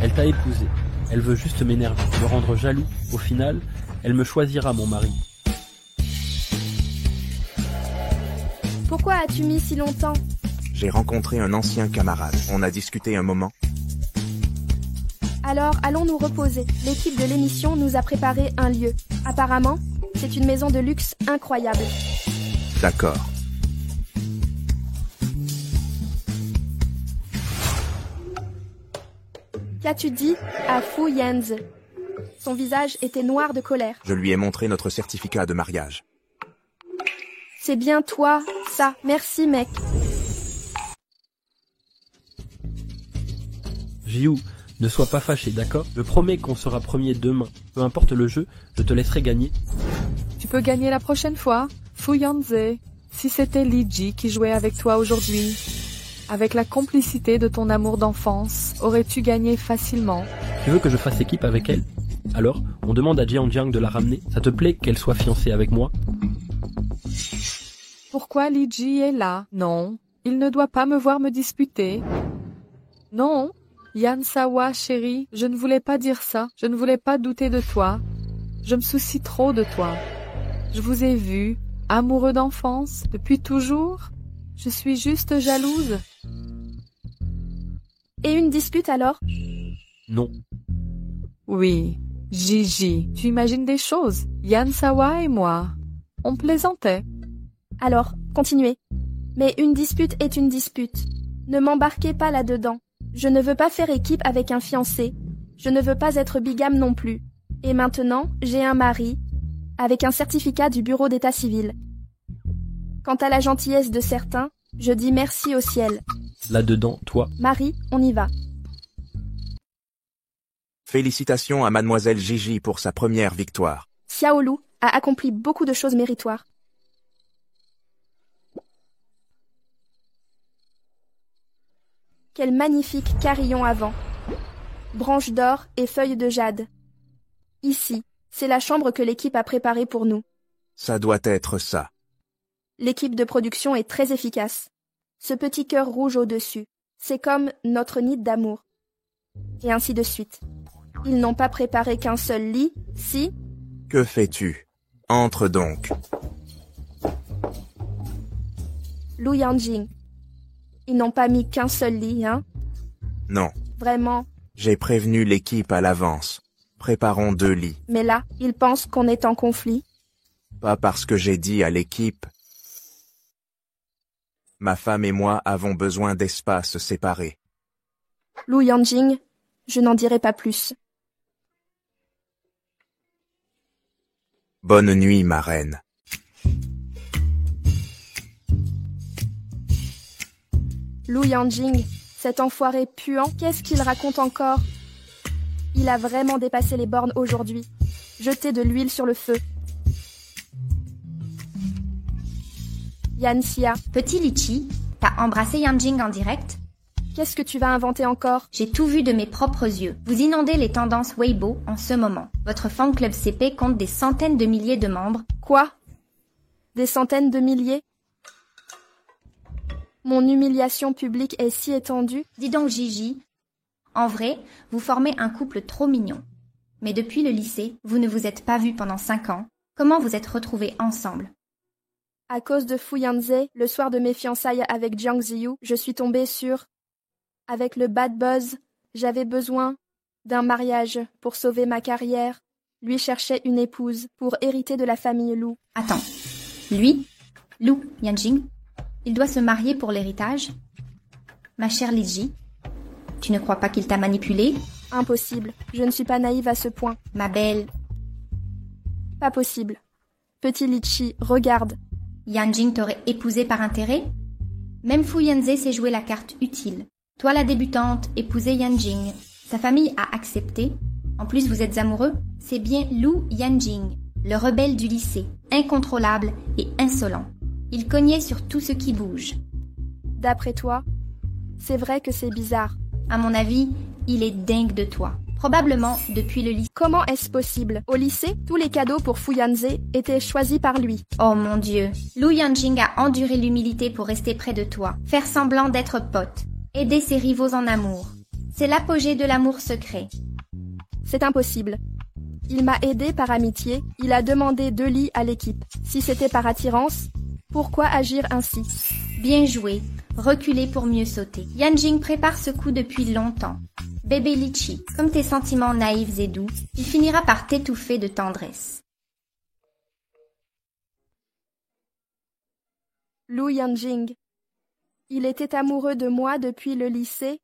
elle t'a épousé. Elle veut juste m'énerver, me rendre jaloux. Au final, elle me choisira mon mari. Pourquoi as-tu mis si longtemps? J'ai rencontré un ancien camarade. On a discuté un moment. Alors, allons nous reposer. L'équipe de l'émission nous a préparé un lieu. Apparemment, c'est une maison de luxe incroyable. D'accord. Qu'as-tu dit à Fu Yanzi? Son visage était noir de colère. Je lui ai montré notre certificat de mariage. C'est bien toi, ça. Merci, mec. Jiu, ne sois pas fâché, d'accord? Je promets qu'on sera premier demain. Peu importe le jeu, je te laisserai gagner. Tu peux gagner la prochaine fois, Fu Yanzi. Si c'était Li Ji qui jouait avec toi aujourd'hui, avec la complicité de ton amour d'enfance, aurais-tu gagné facilement? Tu veux que je fasse équipe avec elle? Alors, on demande à Jiang de la ramener. Ça te plaît qu'elle soit fiancée avec moi? Pourquoi Li Ji est là? Non, il ne doit pas me voir me disputer. Non, Yan Sawa, chérie, je ne voulais pas dire ça. Je ne voulais pas douter de toi. Je me soucie trop de toi. Je vous ai vu, amoureux d'enfance, depuis toujours. Je suis juste jalouse. Et une dispute alors? Non. Oui, Gigi, tu imagines des choses. Yan Sawa et moi, on plaisantait. Alors, continuez. Mais une dispute est une dispute. Ne m'embarquez pas là-dedans. Je ne veux pas faire équipe avec un fiancé. Je ne veux pas être bigame non plus. Et maintenant, j'ai un mari, avec un certificat du bureau d'état civil. Quant à la gentillesse de certains, je dis merci au ciel. Là-dedans, toi. Marie, on y va. Félicitations à mademoiselle Gigi pour sa première victoire. Xiaolu a accompli beaucoup de choses méritoires. Quel magnifique carillon avant. Branches d'or et feuilles de jade. Ici, c'est la chambre que l'équipe a préparée pour nous. Ça doit être ça. L'équipe de production est très efficace. Ce petit cœur rouge au-dessus, c'est comme notre nid d'amour. Et ainsi de suite. Ils n'ont pas préparé qu'un seul lit, si... Que fais-tu? Entre donc. Lu Yanjing. Ils n'ont pas mis qu'un seul lit, hein? Non. Vraiment. J'ai prévenu l'équipe à l'avance. Préparons 2 lits. Mais là, ils pensent qu'on est en conflit. Pas parce que j'ai dit à l'équipe. Ma femme et moi avons besoin d'espaces séparés. Lu Yanjing, je n'en dirai pas plus. Bonne nuit, ma reine. Lu Yanjing, cet enfoiré puant, qu'est-ce qu'il raconte encore? Il a vraiment dépassé les bornes aujourd'hui. Jeter de l'huile sur le feu. Yanxia, Petit Litchi, t'as embrassé Yanjing en direct? qu'est-ce que tu vas inventer encore? J'ai tout vu de mes propres yeux. Vous inondez les tendances Weibo en ce moment. Votre fan club CP compte des centaines de milliers de membres. Quoi? Des centaines de milliers? Mon humiliation publique est si étendue. Dis donc Gigi, en vrai, vous formez un couple trop mignon. Mais depuis le lycée, vous ne vous êtes pas vus pendant 5 ans. Comment vous êtes retrouvés ensemble? À cause de Fu Yanzi, le soir de mes fiançailles avec Jiang Ziyu, je suis tombée sur... Avec le bad buzz, j'avais besoin d'un mariage pour sauver ma carrière. Lui cherchait une épouse pour hériter de la famille Lu. Attends, lui, Lu Yanjing, il doit se marier pour l'héritage? Ma chère Liji, tu ne crois pas qu'il t'a manipulée? Impossible, je ne suis pas naïve à ce point. Ma belle, Pas possible. Petit Litchi, regarde. Yanjing t'aurait épousée par intérêt? Même Fu Yanzi s'est joué la carte utile. Toi la débutante, épousée Yanjing. Sa famille a accepté. En plus vous êtes amoureux? C'est bien Lu Yanjing, le rebelle du lycée, incontrôlable et insolent. Il cognait sur tout ce qui bouge. D'après toi, c'est vrai que c'est bizarre. À mon avis, il est dingue de toi. Probablement depuis le lycée. Comment est-ce possible? Au lycée, tous les cadeaux pour Fu Yanzi étaient choisis par lui. Oh mon Dieu. Lu Yanjing a enduré l'humilité pour rester près de toi, faire semblant d'être pote, aider ses rivaux en amour. C'est l'apogée de l'amour secret. C'est impossible. Il m'a aidé par amitié, il a demandé 2 lits à l'équipe. Si c'était par attirance, pourquoi agir ainsi? Bien joué. Reculer pour mieux sauter. Yanjing prépare ce coup depuis longtemps. Bébé Litchi, comme tes sentiments naïfs et doux, il finira par t'étouffer de tendresse. Lu Yanjing. Il était amoureux de moi depuis le lycée.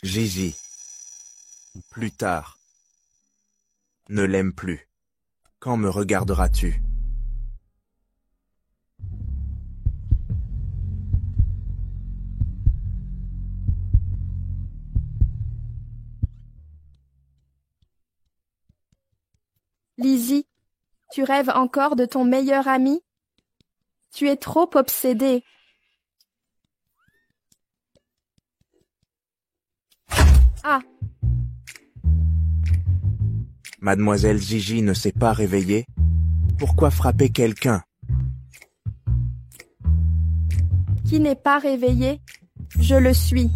Gigi. Plus tard. Ne l'aime plus. Quand me regarderas-tu? Lizzie, tu rêves encore de ton meilleur ami? Tu es trop obsédée. Ah, Mademoiselle Gigi ne s'est pas réveillée? Pourquoi frapper quelqu'un? qui n'est pas réveillé? Je le suis.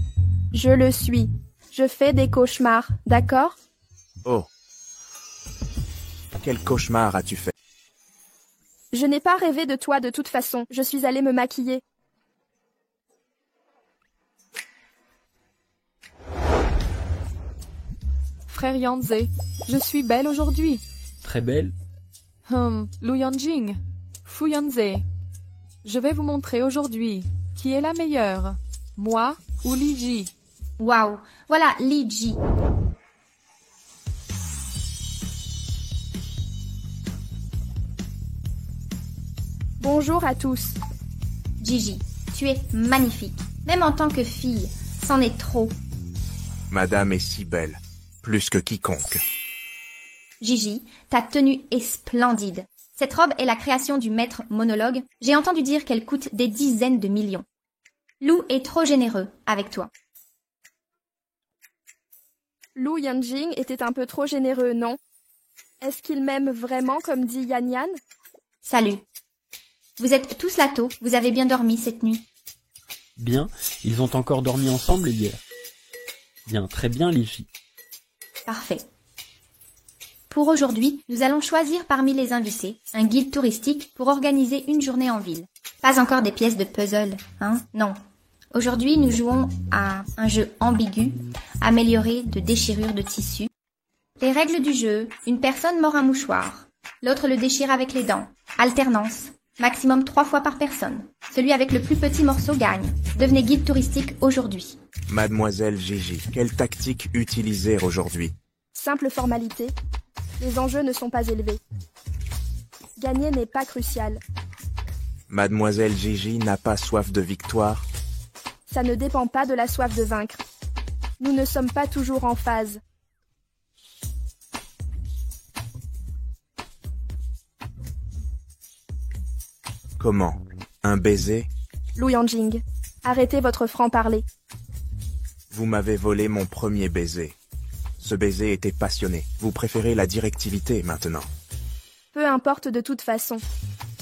Je le suis. Je fais des cauchemars, d'accord? Oh. Quel cauchemar as-tu fait? Je n'ai pas rêvé de toi de toute façon. Je suis allée me maquiller. Frère Yanze, je suis belle aujourd'hui. Très belle. Lu Yanjing, Fu Yanze. Je vais vous montrer aujourd'hui qui est la meilleure, moi ou Li Ji. Waouh, voilà Li Ji. Bonjour à tous. Gigi, tu es magnifique. Même en tant que fille, c'en est trop. Madame est si belle. Plus que quiconque. Gigi, ta tenue est splendide. Cette robe est la création du maître monologue. J'ai entendu dire qu'elle coûte des dizaines de millions. Lou est trop généreux avec toi. Lu Yanjing était un peu trop généreux, non? Est-ce qu'il m'aime vraiment comme dit Yan Yan? Salut. Vous êtes tous là tôt, vous avez bien dormi cette nuit. Bien, ils ont encore dormi ensemble hier. Bien, très bien, Ligi. Parfait. Pour aujourd'hui, nous allons choisir parmi les invités un guide touristique pour organiser une journée en ville. Pas encore des pièces de puzzle, hein? Non. Aujourd'hui, nous jouons à un jeu ambigu, amélioré de déchirure de tissu. Les règles du jeu, une personne mord un mouchoir, l'autre le déchire avec les dents. Alternance, maximum 3 fois par personne. Celui avec le plus petit morceau gagne. Devenez guide touristique aujourd'hui. Mademoiselle Gigi, quelle tactique utiliser aujourd'hui? Simple formalité. Les enjeux ne sont pas élevés. Gagner n'est pas crucial. Mademoiselle Gigi n'a pas soif de victoire? Ça ne dépend pas de la soif de vaincre. Nous ne sommes pas toujours en phase. Comment? Un baiser? Lu Yanjing, arrêtez votre franc-parler. Vous m'avez volé mon premier baiser. Ce baiser était passionné. Vous préférez la directivité maintenant. Peu importe de toute façon.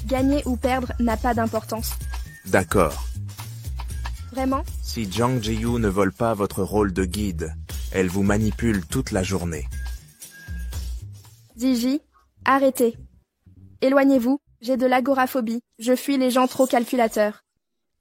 Gagner ou perdre n'a pas d'importance. D'accord. Vraiment? Si Zhang Jiyu ne vole pas votre rôle de guide, elle vous manipule toute la journée. Gigi, arrêtez. Éloignez-vous, j'ai de l'agoraphobie. Je fuis les gens trop calculateurs.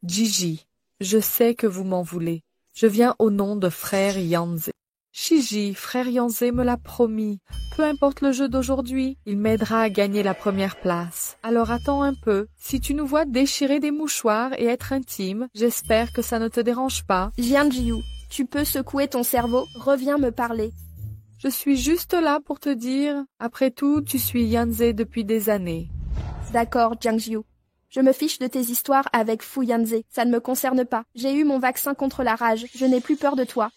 Gigi, je sais que vous m'en voulez. Je viens au nom de frère Yanze. Shiji, frère Yanze me l'a promis. Peu importe le jeu d'aujourd'hui, il m'aidera à gagner la première place. Alors attends un peu. Si tu nous vois déchirer des mouchoirs et être intime, j'espère que ça ne te dérange pas. Jian Jiu, tu peux secouer ton cerveau, reviens me parler. Je suis juste là pour te dire, après tout, tu suis Yanze depuis des années. D'accord, Jiang Jiu. Je me fiche de tes histoires avec Fu Yanze, ça ne me concerne pas. J'ai eu mon vaccin contre la rage, je n'ai plus peur de toi.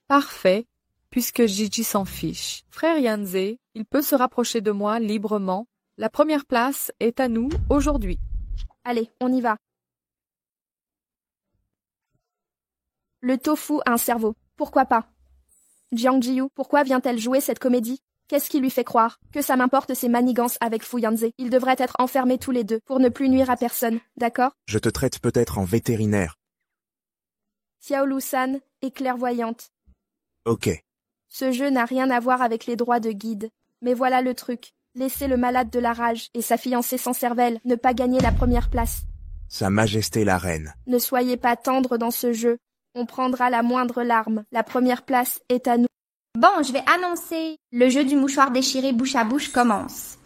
Parfait, puisque Gigi s'en fiche. Frère Yanze, il peut se rapprocher de moi librement. La première place est à nous aujourd'hui. Allez, on y va. Le tofu a un cerveau, pourquoi pas? Jiang Jiu, pourquoi vient-elle jouer cette comédie? Qu'est-ce qui lui fait croire que ça m'importe ses manigances avec Fu Yanze? Ils devraient être enfermés tous les deux pour ne plus nuire à personne, d'accord? Je te traite peut-être en vétérinaire. Xiao Lu-san est clairvoyante. Ok. Ce jeu n'a rien à voir avec les droits de guide. Mais voilà le truc. Laisser le malade de la rage et sa fiancée sans cervelle ne pas gagner la première place. Sa Majesté la Reine. Ne soyez pas tendre dans ce jeu. On prendra la moindre larme. La première place est à nous. Bon, je vais annoncer. Le jeu du mouchoir déchiré bouche à bouche commence.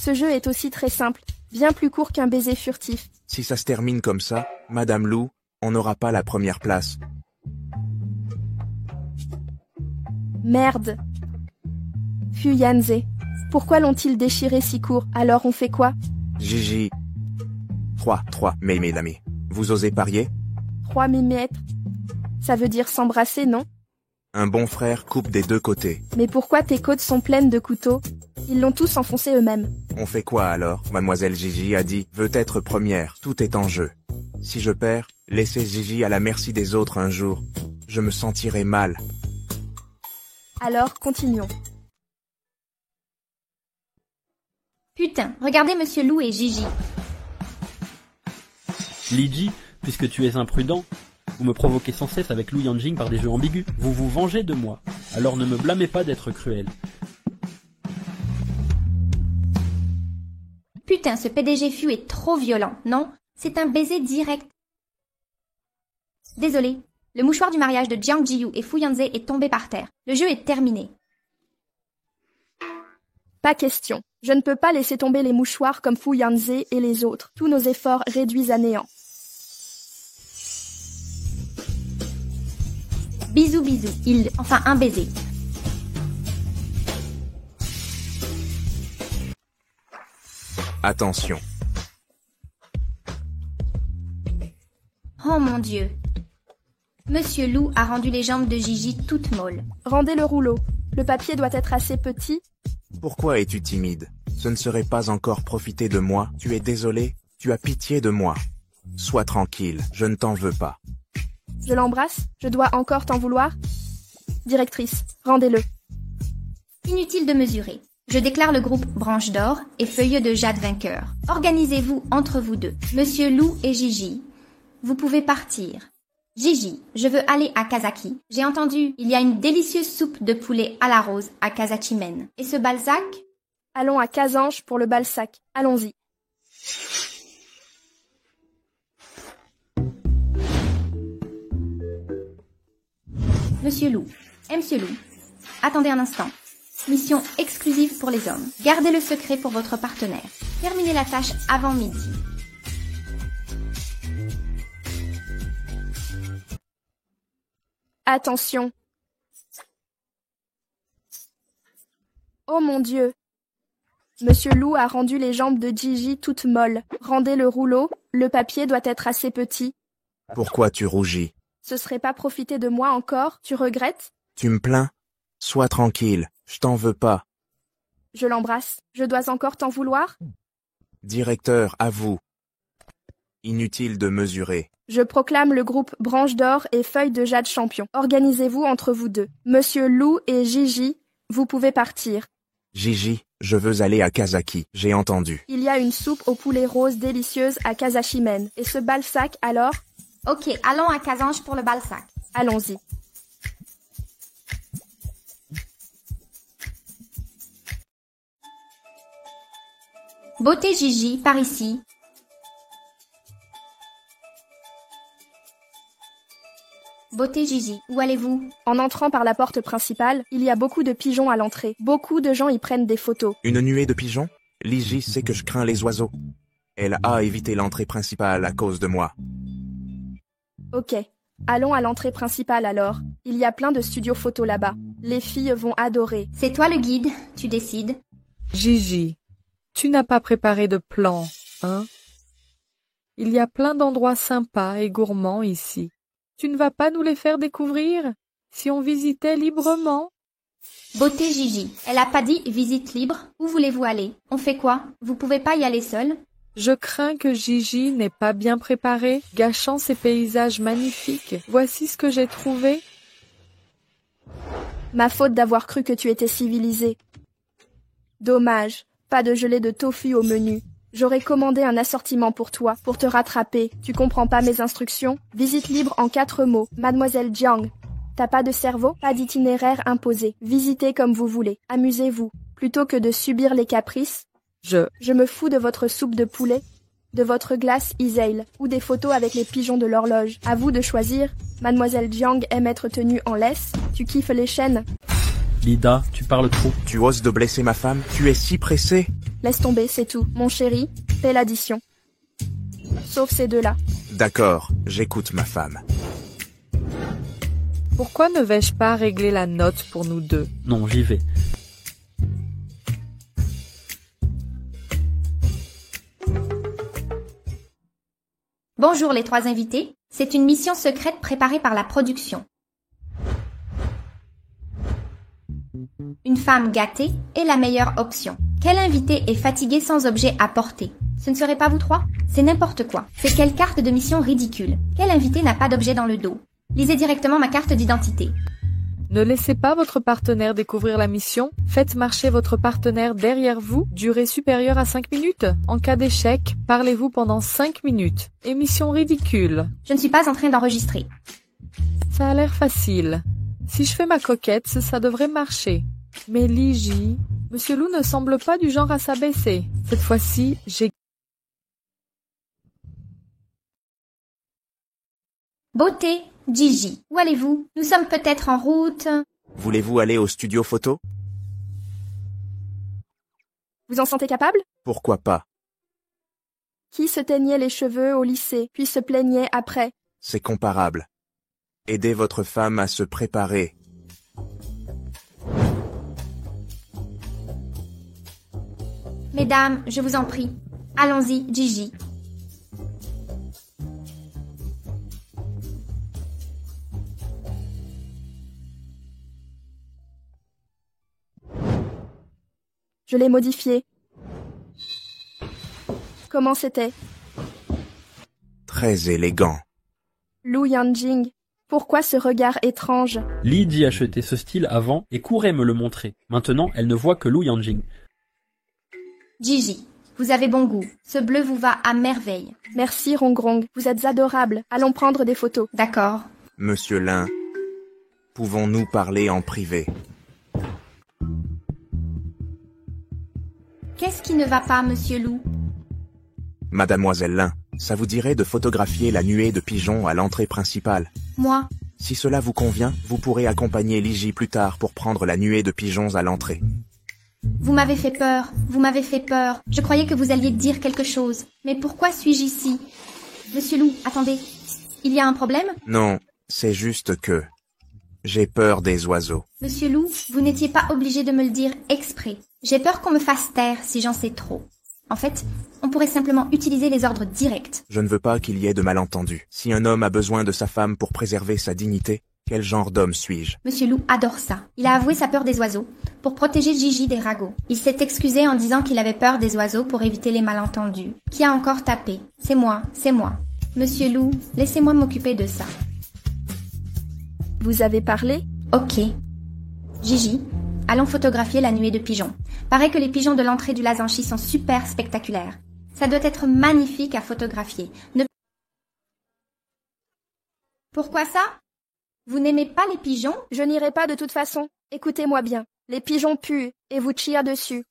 Ce jeu est aussi très simple, bien plus court qu'un baiser furtif. Si ça se termine comme ça, Madame Lou, on n'aura pas la première place. Merde. Fuyanze. Pourquoi l'ont-ils déchiré si court? Alors on fait quoi? Gigi. 3, mes amis. Vous osez parier? 3 mm. Ça veut dire s'embrasser, non? Un bon frère coupe des deux côtés. Mais pourquoi tes côtes sont pleines de couteaux? Ils l'ont tous enfoncé eux-mêmes. On fait quoi alors? Mademoiselle Gigi a dit, veut être première, tout est en jeu. Si je perds, laissez Gigi à la merci des autres un jour. Je me sentirai mal. Alors, continuons. Putain, regardez Monsieur Lou et Gigi. Liji, puisque tu es imprudent, vous me provoquez sans cesse avec Lou Yanjing par des jeux ambigus. Vous vous vengez de moi. Alors ne me blâmez pas d'être cruel. Putain, ce PDG Fu est trop violent, non? C'est un baiser direct. Désolé, le mouchoir du mariage de Jiang Jiyu et Fu Yanze est tombé par terre. Le jeu est terminé. Pas question. Je ne peux pas laisser tomber les mouchoirs comme Fu Yanze et les autres. Tous nos efforts réduits à néant. Bisous, enfin un baiser. Attention. Oh mon Dieu. Monsieur Lou a rendu les jambes de Gigi toutes molles. Rendez le rouleau. Le papier doit être assez petit. Pourquoi es-tu timide? Ce ne serait pas encore profiter de moi. Tu es désolé? Tu as pitié de moi? Sois tranquille, je ne t'en veux pas. Je l'embrasse? Je dois encore t'en vouloir? Directrice, rendez-le. Inutile de mesurer. Je déclare le groupe Branche d'Or et Feuille de Jade vainqueur. Organisez-vous entre vous deux. Monsieur Lou et Gigi, vous pouvez partir. Gigi, je veux aller à Kazaki. J'ai entendu, il y a une délicieuse soupe de poulet à la rose à Kazachimen. Et ce Balzac? Allons à Kazange pour le Balzac. Allons-y. Monsieur Lou, Monsieur Lou, attendez un instant. Mission exclusive pour les hommes. Gardez le secret pour votre partenaire. Terminez la tâche avant midi. Attention. Oh mon Dieu. Monsieur Lou a rendu les jambes de Gigi toutes molles. Rendez le rouleau, le papier doit être assez petit. Pourquoi tu rougis? Ce serait pas profiter de moi encore? Tu regrettes? Tu me plains? Sois tranquille, je t'en veux pas. Je l'embrasse. Je dois encore t'en vouloir? Directeur, à vous. Inutile de mesurer. Je proclame le groupe Branche d'Or et Feuille de Jade champion. Organisez-vous entre vous deux. Monsieur Lou et Gigi, vous pouvez partir. Gigi, je veux aller à Kazaki, j'ai entendu. Il y a une soupe au poulet rose délicieuse à Kazachimen. Et ce Balzac alors? Ok, allons à Kazange pour le Balzac. Allons-y. Beauté Gigi, par ici. Beauté Gigi, où allez-vous? En entrant par la porte principale, il y a beaucoup de pigeons à l'entrée. Beaucoup de gens y prennent des photos. Une nuée de pigeons? Liji sait que je crains les oiseaux. Elle a évité l'entrée principale à cause de moi. Ok. Allons à l'entrée principale alors. Il y a plein de studios photos là-bas. Les filles vont adorer. C'est toi le guide, tu décides. Gigi, tu n'as pas préparé de plan, hein? Il y a plein d'endroits sympas et gourmands ici. Tu ne vas pas nous les faire découvrir? Si on visitait librement? Beauté Gigi, elle a pas dit visite libre. Où voulez-vous aller? On fait quoi? Vous pouvez pas y aller seul? Je crains que Gigi n'ait pas bien préparé, gâchant ces paysages magnifiques. Voici ce que j'ai trouvé. Ma faute d'avoir cru que tu étais civilisé. Dommage, pas de gelée de tofu au menu. J'aurais commandé un assortiment pour toi, pour te rattraper. Tu comprends pas mes instructions? Visite libre en 4 mots. Mademoiselle Jiang. T'as pas de cerveau? Pas d'itinéraire imposé. Visitez comme vous voulez. Amusez-vous. Plutôt que de subir les caprices. Je me fous de votre soupe de poulet, de votre glace Isail, ou des photos avec les pigeons de l'horloge. À vous de choisir. Mademoiselle Jiang aime être tenue en laisse. Tu kiffes les chaînes? Lida, tu parles trop. Tu oses de blesser ma femme? Tu es si pressé? Laisse tomber, c'est tout. Mon chéri, fais l'addition. Sauf ces deux-là. D'accord, j'écoute ma femme. Pourquoi ne vais-je pas régler la note pour nous deux? Non, j'y vais. Bonjour les trois invités. C'est une mission secrète préparée par la production. Une femme gâtée est la meilleure option. Quel invité est fatigué sans objet à porter? Ce ne serait pas vous trois? C'est n'importe quoi. C'est quelle carte de mission ridicule? Quel invité n'a pas d'objet dans le dos? Lisez directement ma carte d'identité. Ne laissez pas votre partenaire découvrir la mission. Faites marcher votre partenaire derrière vous. Durée supérieure à 5 minutes. En cas d'échec, parlez-vous pendant 5 minutes. Émission ridicule. Je ne suis pas en train d'enregistrer. Ça a l'air facile. Si je fais ma coquette, ça devrait marcher. Mais Liji, Monsieur Lou ne semble pas du genre à s'abaisser. Cette fois-ci, j'ai... Beauté, Gigi, où allez-vous? Nous sommes peut-être en route. Voulez-vous aller au studio photo? Vous en sentez capable? Pourquoi pas? Qui se teignait les cheveux au lycée, puis se plaignait après? C'est comparable. Aidez votre femme à se préparer. Mesdames, je vous en prie. Allons-y, Gigi. Je l'ai modifié. Comment c'était? Très élégant. Lu Yanjing, pourquoi ce regard étrange? Li dit acheter ce style avant et courait me le montrer. Maintenant, elle ne voit que Lu Yanjing. Gigi, vous avez bon goût. Ce bleu vous va à merveille. Merci Rongrong, vous êtes adorable. Allons prendre des photos. D'accord. Monsieur Lin, pouvons-nous parler en privé? Qu'est-ce qui ne va pas, Monsieur Lou? Mademoiselle Lin, ça vous dirait de photographier la nuée de pigeons à l'entrée principale? Moi? Si cela vous convient, vous pourrez accompagner Liji plus tard pour prendre la nuée de pigeons à l'entrée. Vous m'avez fait peur, vous m'avez fait peur. Je croyais que vous alliez dire quelque chose. Mais pourquoi suis-je ici? Monsieur Lou, attendez. Il y a un problème? Non, c'est juste que... j'ai peur des oiseaux. Monsieur Lou, vous n'étiez pas obligé de me le dire exprès. J'ai peur qu'on me fasse taire si j'en sais trop. En fait, on pourrait simplement utiliser les ordres directs. Je ne veux pas qu'il y ait de malentendus. Si un homme a besoin de sa femme pour préserver sa dignité, quel genre d'homme suis-je? Monsieur Lou adore ça. Il a avoué sa peur des oiseaux pour protéger Gigi des ragots. Il s'est excusé en disant qu'il avait peur des oiseaux pour éviter les malentendus. Qui a encore tapé? C'est moi, c'est moi. Monsieur Lou, laissez-moi m'occuper de ça. Vous avez parlé? Ok. Gigi, allons photographier la nuée de pigeons. Paraît que les pigeons de l'entrée du Lazanchi sont super spectaculaires. Ça doit être magnifique à photographier. Pourquoi ça? Vous n'aimez pas les pigeons? Je n'irai pas de toute façon. Écoutez-moi bien. Les pigeons puent et vous tirent dessus.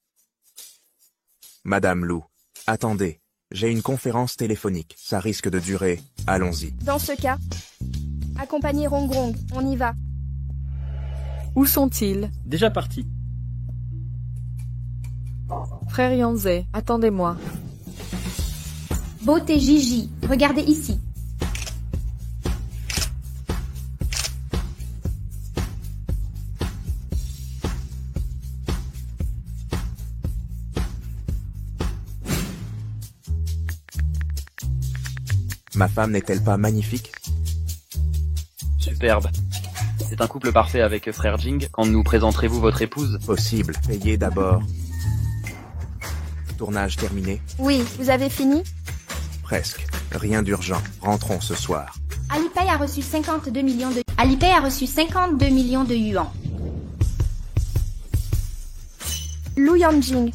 Madame Lou, attendez. J'ai une conférence téléphonique. Ça risque de durer. Allons-y. Dans ce cas, accompagnez Rongrong. On y va. Où sont-ils? Déjà parti. Frère Yanzé, attendez-moi. Beauté Gigi, regardez ici. Ma femme n'est-elle pas magnifique? Superbe. C'est un couple parfait avec frère Jing. Quand nous présenterez-vous votre épouse? Possible. Payez d'abord. Tournage terminé? Oui, vous avez fini? Presque. Rien d'urgent. Rentrons ce soir. Alipay a reçu 52 millions de... Alipay a reçu 52 millions de yuans. Lu Yanjing,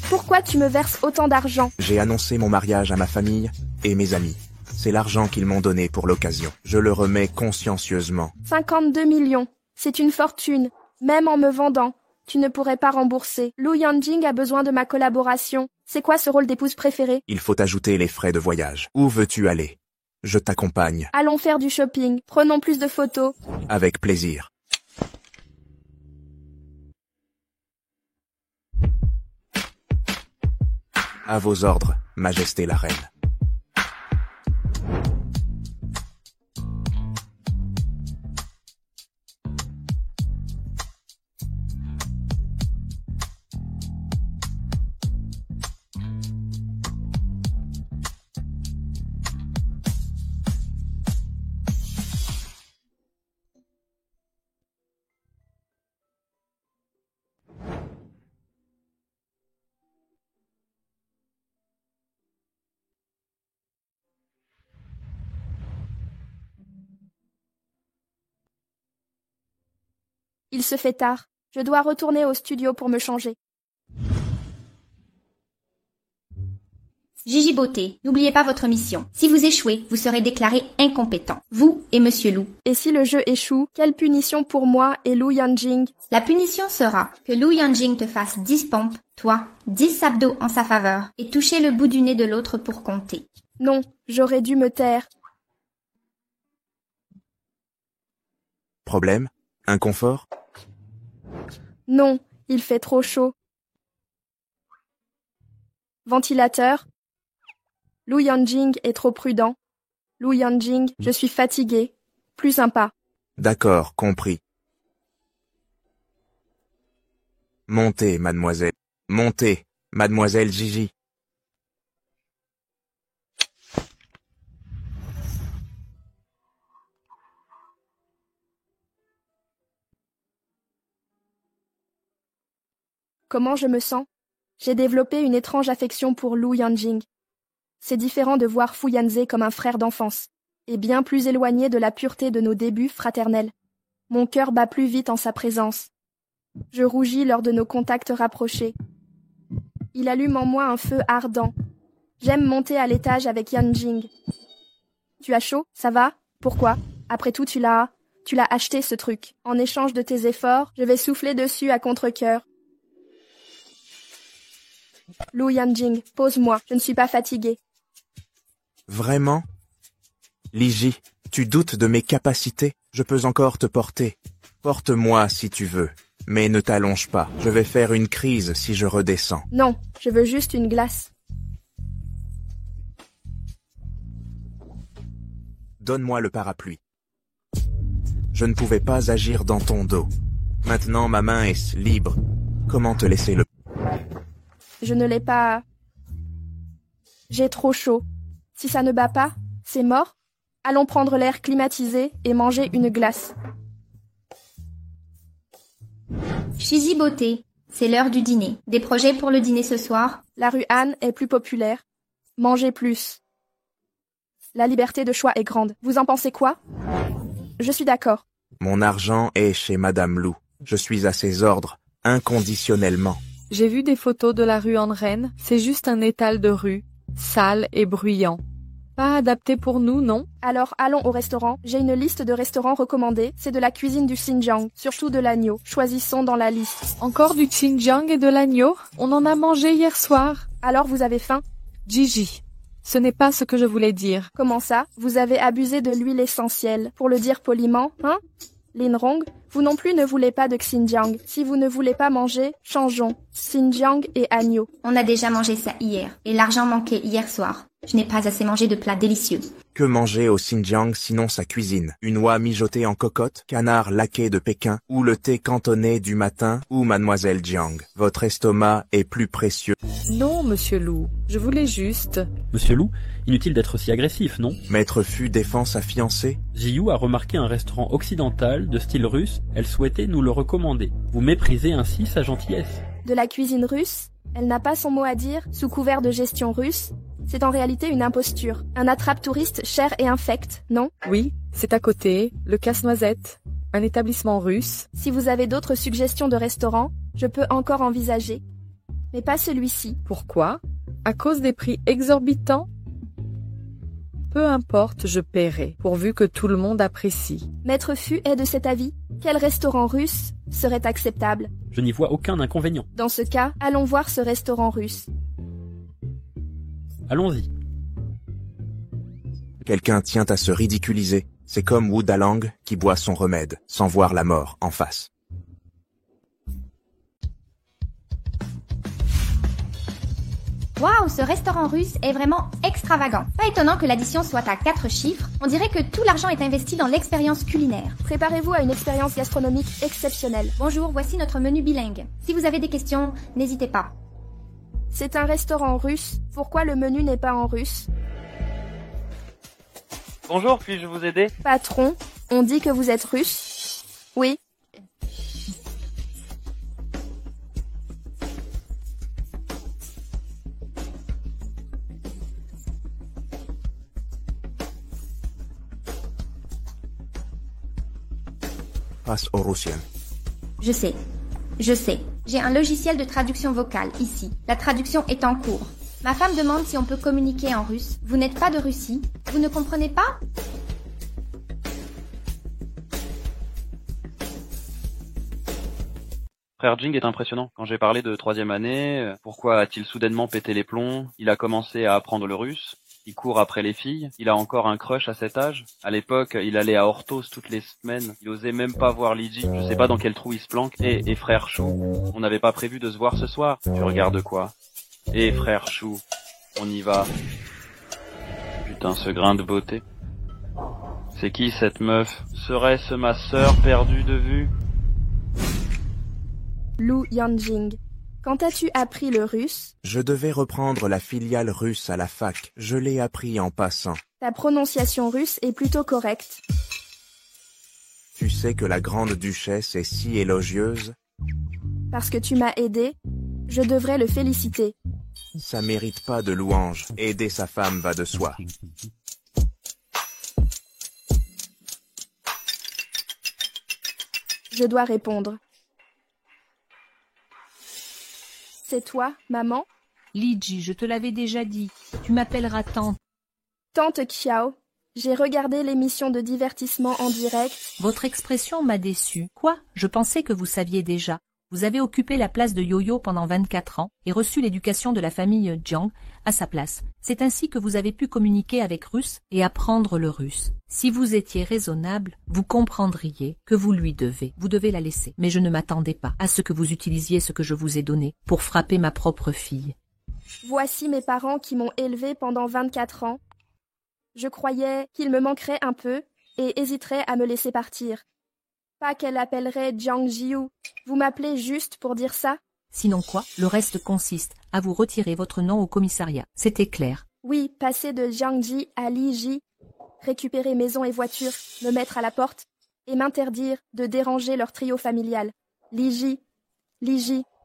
pourquoi tu me verses autant d'argent? J'ai annoncé mon mariage à ma famille et mes amis. C'est l'argent qu'ils m'ont donné pour l'occasion. Je le remets consciencieusement. 52 millions. C'est une fortune. Même en me vendant, tu ne pourrais pas rembourser. Lu Yanjing a besoin de ma collaboration. C'est quoi ce rôle d'épouse préférée? Il faut ajouter les frais de voyage. Où veux-tu aller? Je t'accompagne. Allons faire du shopping. Prenons plus de photos. Avec plaisir. À vos ordres, Majesté la Reine. Il se fait tard. Je dois retourner au studio pour me changer. Gigi Beauté, n'oubliez pas votre mission. Si vous échouez, vous serez déclaré incompétent. Vous et Monsieur Lou. Et si le jeu échoue, quelle punition pour moi et Lu Yanjing? La punition sera que Lu Yanjing te fasse 10 pompes, toi, 10 abdos en sa faveur, et toucher le bout du nez de l'autre pour compter. Non, j'aurais dû me taire. Problème? Inconfort? Non, il fait trop chaud. Ventilateur? Lu Yanjing est trop prudent. Lu Yanjing, je suis fatiguée. Plus sympa. D'accord, compris. Montez, mademoiselle. Montez, mademoiselle Gigi. Comment je me sens? J'ai développé une étrange affection pour Lu Yanjing. C'est différent de voir Fu Yanze comme un frère d'enfance, et bien plus éloigné de la pureté de nos débuts fraternels. Mon cœur bat plus vite en sa présence. Je rougis lors de nos contacts rapprochés. Il allume en moi un feu ardent. J'aime monter à l'étage avec Yanjing. Tu as chaud, ça va? Pourquoi? Après tout, tu l'as acheté ce truc. En échange de tes efforts, je vais souffler dessus à contre-cœur. Lu Yanjing, pose-moi, je ne suis pas fatiguée. Vraiment? Liji, tu doutes de mes capacités? Je peux encore te porter. Porte-moi si tu veux, mais ne t'allonge pas. Je vais faire une crise si je redescends. Non, je veux juste une glace. Donne-moi le parapluie. Je ne pouvais pas agir dans ton dos. Maintenant ma main est libre. Comment te laisser le... Je ne l'ai pas... J'ai trop chaud. Si ça ne bat pas, c'est mort. Allons prendre l'air climatisé et manger une glace. Gigi Beauté, c'est l'heure du dîner. Des projets pour le dîner ce soir? La rue Anne est plus populaire. Mangez plus. La liberté de choix est grande. Vous en pensez quoi? Je suis d'accord. Mon argent est chez Madame Lou. Je suis à ses ordres, inconditionnellement. J'ai vu des photos de la rue en Rennes, c'est juste un étal de rue, sale et bruyant. Pas adapté pour nous, non? Alors allons au restaurant. J'ai une liste de restaurants recommandés. C'est de la cuisine du Xinjiang, surtout de l'agneau. Choisissons dans la liste. Encore du Xinjiang et de l'agneau? On en a mangé hier soir. Alors vous avez faim? Gigi, ce n'est pas ce que je voulais dire. Comment ça? Vous avez abusé de l'huile essentielle. Pour le dire poliment, hein? Linrong, vous non plus ne voulez pas de Xinjiang. Si vous ne voulez pas manger, changeons. Xinjiang et agneau. On a déjà mangé ça hier, et l'argent manquait hier soir. Je n'ai pas assez mangé de plats délicieux. Que manger au Xinjiang sinon sa cuisine? Une oie mijotée en cocotte, canard laqué de Pékin, ou le thé cantonné du matin, ou Mademoiselle Jiang. Votre estomac est plus précieux. Non, Monsieur Lou, je voulais juste... Monsieur Lou, inutile d'être si agressif, non? Maître Fu défend sa fiancée? Jiyu a remarqué un restaurant occidental de style russe, elle souhaitait nous le recommander. Vous méprisez ainsi sa gentillesse. De la cuisine russe? Elle n'a pas son mot à dire, sous couvert de gestion russe? C'est en réalité une imposture. Un attrape-touriste cher et infect, non? Oui, c'est à côté, le Casse-Noisette, un établissement russe. Si vous avez d'autres suggestions de restaurants, je peux encore envisager. Mais pas celui-ci. Pourquoi? À cause des prix exorbitants? Peu importe, je paierai, pourvu que tout le monde apprécie. Maître Fu est de cet avis? Quel restaurant russe serait acceptable? Je n'y vois aucun inconvénient. Dans ce cas, allons voir ce restaurant russe. Allons-y. Quelqu'un tient à se ridiculiser. C'est comme Wu Dalang qui boit son remède, sans voir la mort en face. Waouh, ce restaurant russe est vraiment extravagant. Pas étonnant que l'addition soit à 4 chiffres. On dirait que tout l'argent est investi dans l'expérience culinaire. Préparez-vous à une expérience gastronomique exceptionnelle. Bonjour, voici notre menu bilingue. Si vous avez des questions, n'hésitez pas. C'est un restaurant russe. Pourquoi le menu n'est pas en russe? Bonjour, puis-je vous aider? Patron, on dit que vous êtes russe? Oui. Passe au russien. Je sais. J'ai un logiciel de traduction vocale ici. La traduction est en cours. Ma femme demande si on peut communiquer en russe. Vous n'êtes pas de Russie? Vous ne comprenez pas? Frère Jing est impressionnant. Quand j'ai parlé de 3e année, pourquoi a-t-il soudainement pété les plombs? Il a commencé à apprendre le russe. Il court après les filles. Il a encore un crush à cet âge. À l'époque, il allait à Orthos toutes les semaines. Il osait même pas voir Lydie. Je sais pas dans quel trou il se planque. Et frère Chou, on n'avait pas prévu de se voir ce soir. Tu regardes quoi? Frère Chou, on y va. Putain, ce grain de beauté. C'est qui cette meuf? Serait-ce ma sœur perdue de vue? Lou Yanjing. Quand as-tu appris le russe? Je devais reprendre la filiale russe à la fac. Je l'ai appris en passant. Ta prononciation russe est plutôt correcte. Tu sais que la grande duchesse est si élogieuse? Parce que tu m'as aidé, je devrais le féliciter. Ça mérite pas de louange. Aider sa femme va de soi. Je dois répondre. C'est toi, maman? Liji, je te l'avais déjà dit. Tu m'appelleras tante. Tante Xiao, j'ai regardé l'émission de divertissement en direct. Votre expression m'a déçu. Quoi? Je pensais que vous saviez déjà. Vous avez occupé la place de Yo-Yo pendant 24 ans et reçu l'éducation de la famille Jiang à sa place. C'est ainsi que vous avez pu communiquer avec russe et apprendre le russe. Si vous étiez raisonnable, vous comprendriez que vous lui devez. Vous devez la laisser. Mais je ne m'attendais pas à ce que vous utilisiez ce que je vous ai donné pour frapper ma propre fille. Voici mes parents qui m'ont élevée pendant 24 ans. Je croyais qu'ils me manqueraient un peu et hésiteraient à me laisser partir. Pas qu'elle appellerait Jiang Jiu. Vous m'appelez juste pour dire ça? Sinon quoi? Le reste consiste à vous retirer votre nom au commissariat. C'était clair. Oui, passer de Jiangji à Liji, récupérer maison et voiture, me mettre à la porte et m'interdire de déranger leur trio familial. Liji,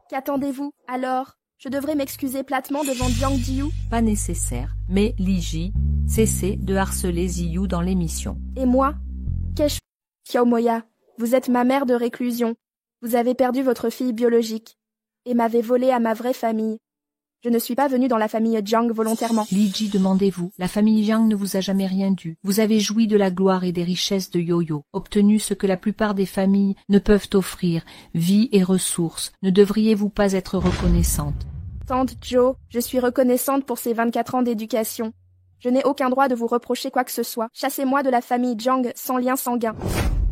qu'attendez-vous? Alors, je devrais m'excuser platement devant Jiang Jiu? Pas nécessaire, mais Liji, cessez de harceler Ziyu dans l'émission. Et moi? Qu'ai-je fait? Xiao Moya, vous êtes ma mère de réclusion. Vous avez perdu votre fille biologique et m'avez volé à ma vraie famille. Je ne suis pas venue dans la famille Jiang volontairement. Liji, demandez-vous, la famille Jiang ne vous a jamais rien dû. Vous avez joui de la gloire et des richesses de Yo-Yo, obtenu ce que la plupart des familles ne peuvent offrir, vie et ressources. Ne devriez-vous pas être reconnaissante? Tante Jo, je suis reconnaissante pour ces 24 ans d'éducation. Je n'ai aucun droit de vous reprocher quoi que ce soit. Chassez-moi de la famille Jiang sans lien sanguin.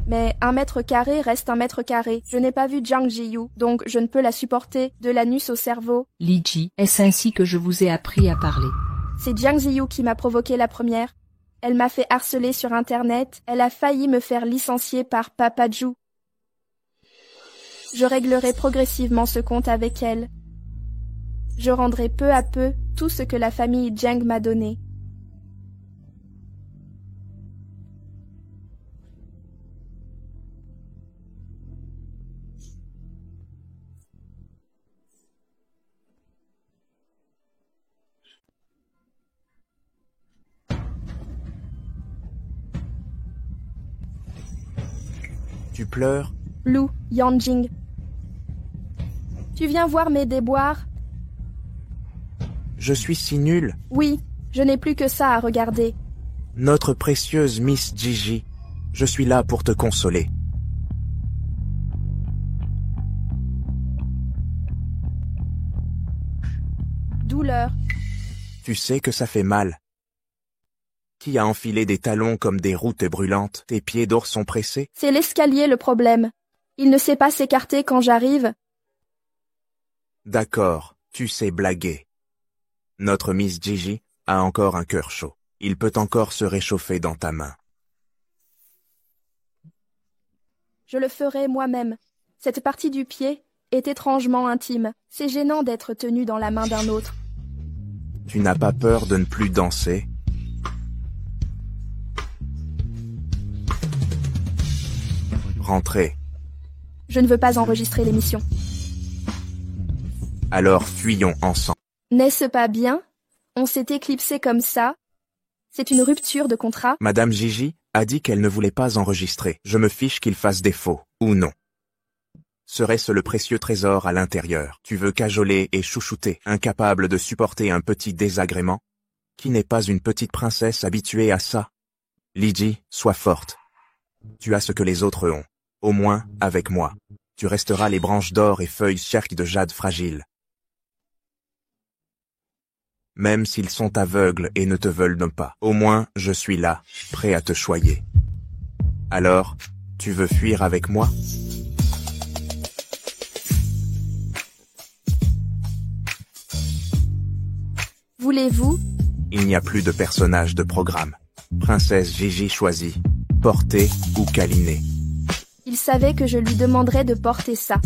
Mais 1 mètre carré reste 1 mètre carré. Je n'ai pas vu Jiang Jiyu, donc je ne peux la supporter de l'anus au cerveau. Liji, est-ce ainsi que je vous ai appris à parler? C'est Jiang Jiyu qui m'a provoqué la première. Elle m'a fait harceler sur Internet. Elle a failli me faire licencier par Papa Ju. Je réglerai progressivement ce compte avec elle. Je rendrai peu à peu tout ce que la famille Jiang m'a donné. Tu pleures? Lou Yanjing. Tu viens voir mes déboires? Je suis si nul. Oui, je n'ai plus que ça à regarder. Notre précieuse Miss Gigi, je suis là pour te consoler. Douleur. Tu sais que ça fait mal. Qui a enfilé des talons comme des routes brûlantes? Tes pieds d'or sont pressés? C'est l'escalier le problème. Il ne sait pas s'écarter quand j'arrive. D'accord, tu sais blaguer. Notre Miss Gigi a encore un cœur chaud. Il peut encore se réchauffer dans ta main. Je le ferai moi-même. Cette partie du pied est étrangement intime. C'est gênant d'être tenu dans la main d'un autre. Tu n'as pas peur de ne plus danser? Rentrez. Je ne veux pas enregistrer l'émission. Alors fuyons ensemble. N'est-ce pas bien? On s'est éclipsé comme ça. C'est une rupture de contrat. Madame Gigi a dit qu'elle ne voulait pas enregistrer. Je me fiche qu'il fasse défaut, ou non. Serait-ce le précieux trésor à l'intérieur? Tu veux cajoler et chouchouter, incapable de supporter un petit désagrément? Qui n'est pas une petite princesse habituée à ça? Lydie, sois forte. Tu as ce que les autres ont. Au moins, avec moi. Tu resteras les branches d'or et feuilles cerques de jade fragiles. Même s'ils sont aveugles et ne te veulent pas, au moins, je suis là, prêt à te choyer. Alors, tu veux fuir avec moi? Voulez-vous? Il n'y a plus de personnage de programme. Princesse Gigi choisit. Porter ou câliner. Il savait que je lui demanderais de porter ça.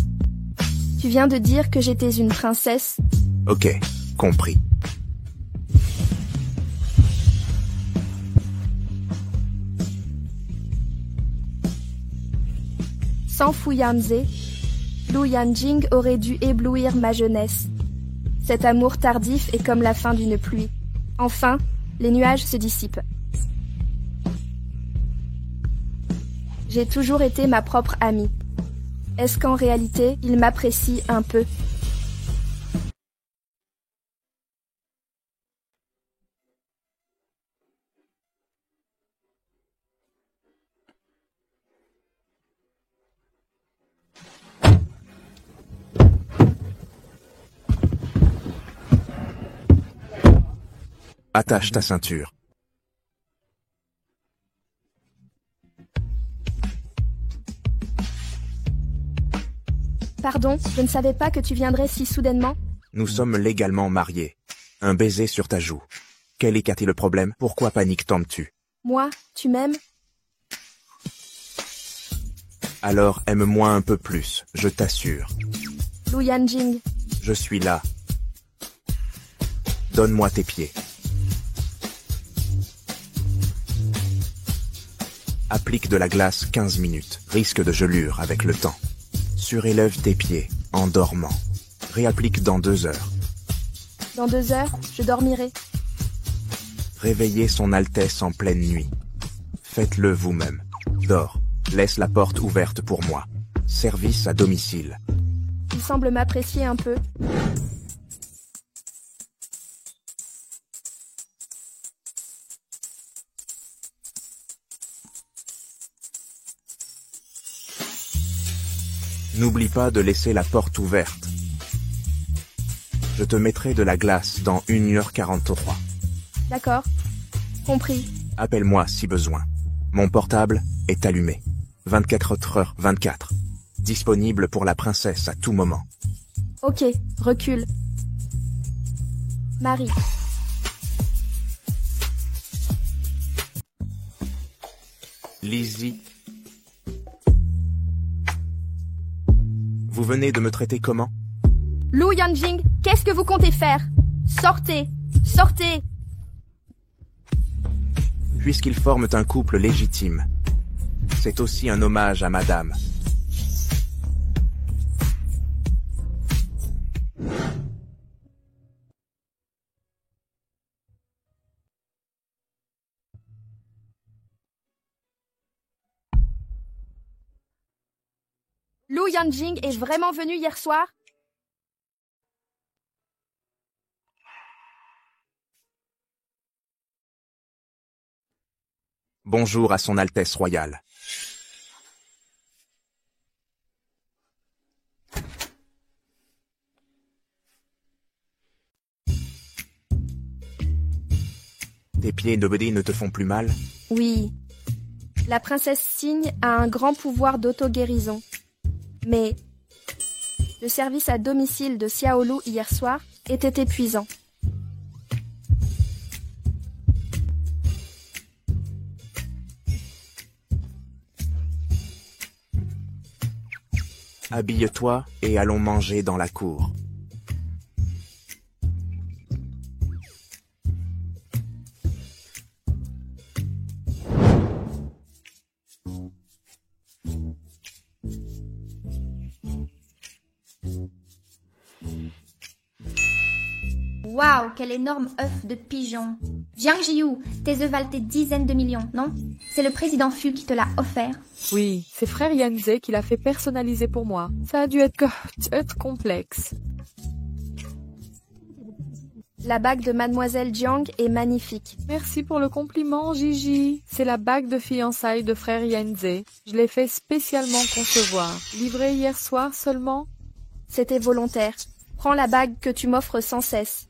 Tu viens de dire que j'étais une princesse? Ok, compris. Sans Fu Yanze, Lu Yanjing aurait dû éblouir ma jeunesse. Cet amour tardif est comme la fin d'une pluie. Enfin, les nuages se dissipent. J'ai toujours été ma propre amie. Est-ce qu'en réalité, il m'apprécie un peu? Attache ta ceinture. Pardon, je ne savais pas que tu viendrais si soudainement. Nous sommes légalement mariés. Un baiser sur ta joue. Quel est le problème? Pourquoi panique tu? Moi, tu m'aimes? Alors aime-moi un peu plus, je t'assure. Lu Yanjing. Je suis là. Donne-moi tes pieds. Applique de la glace 15 minutes. Risque de gelure avec le temps. Surélève tes pieds, en dormant. Réapplique dans 2 heures. Dans 2 heures, je dormirai. Réveillez son Altesse en pleine nuit. Faites-le vous-même. Dors. Laisse la porte ouverte pour moi. Service à domicile. Il semble m'apprécier un peu. N'oublie pas de laisser la porte ouverte. Je te mettrai de la glace dans 1h43. D'accord. Compris. Appelle-moi si besoin. Mon portable est allumé. 24h24. Disponible pour la princesse à tout moment. Ok, recule. Marie. Lizzie. Vous venez de me traiter comment? Lu Yanjing, qu'est-ce que vous comptez faire? Sortez! Sortez! Puisqu'ils forment un couple légitime, c'est aussi un hommage à madame. Lu Yanjing est vraiment venu hier soir? Bonjour à son Altesse royale. Tes pieds ne te font plus mal? Oui. La princesse Signe a un grand pouvoir d'auto-guérison. Mais le service à domicile de Xiaolu hier soir était épuisant. Habille-toi et allons manger dans la cour. Waouh, quel énorme œuf de pigeon. Jiang Jiyu, tes œufs valent des dizaines de millions, non? C'est le président Fu qui te l'a offert. Oui, c'est frère Yanze qui l'a fait personnaliser pour moi. Ça a dû être complexe. La bague de Mademoiselle Jiang est magnifique. Merci pour le compliment, Gigi. C'est la bague de fiançailles de frère Yanze. Je l'ai fait spécialement concevoir. Livrée hier soir seulement. C'était volontaire. Prends la bague que tu m'offres sans cesse.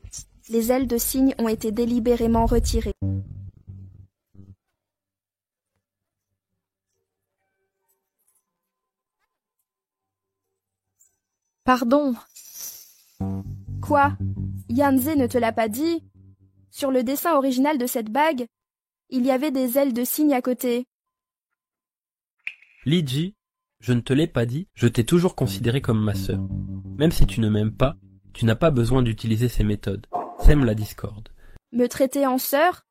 Les ailes de cygne ont été délibérément retirées. Pardon. Quoi? Yanze ne te l'a pas dit? Sur le dessin original de cette bague, il y avait des ailes de cygne à côté. Li Ji, je ne te l'ai pas dit, je t'ai toujours considéré comme ma sœur. Même si tu ne m'aimes pas, tu n'as pas besoin d'utiliser ces méthodes. Sème la discorde. Me traiter en sœur?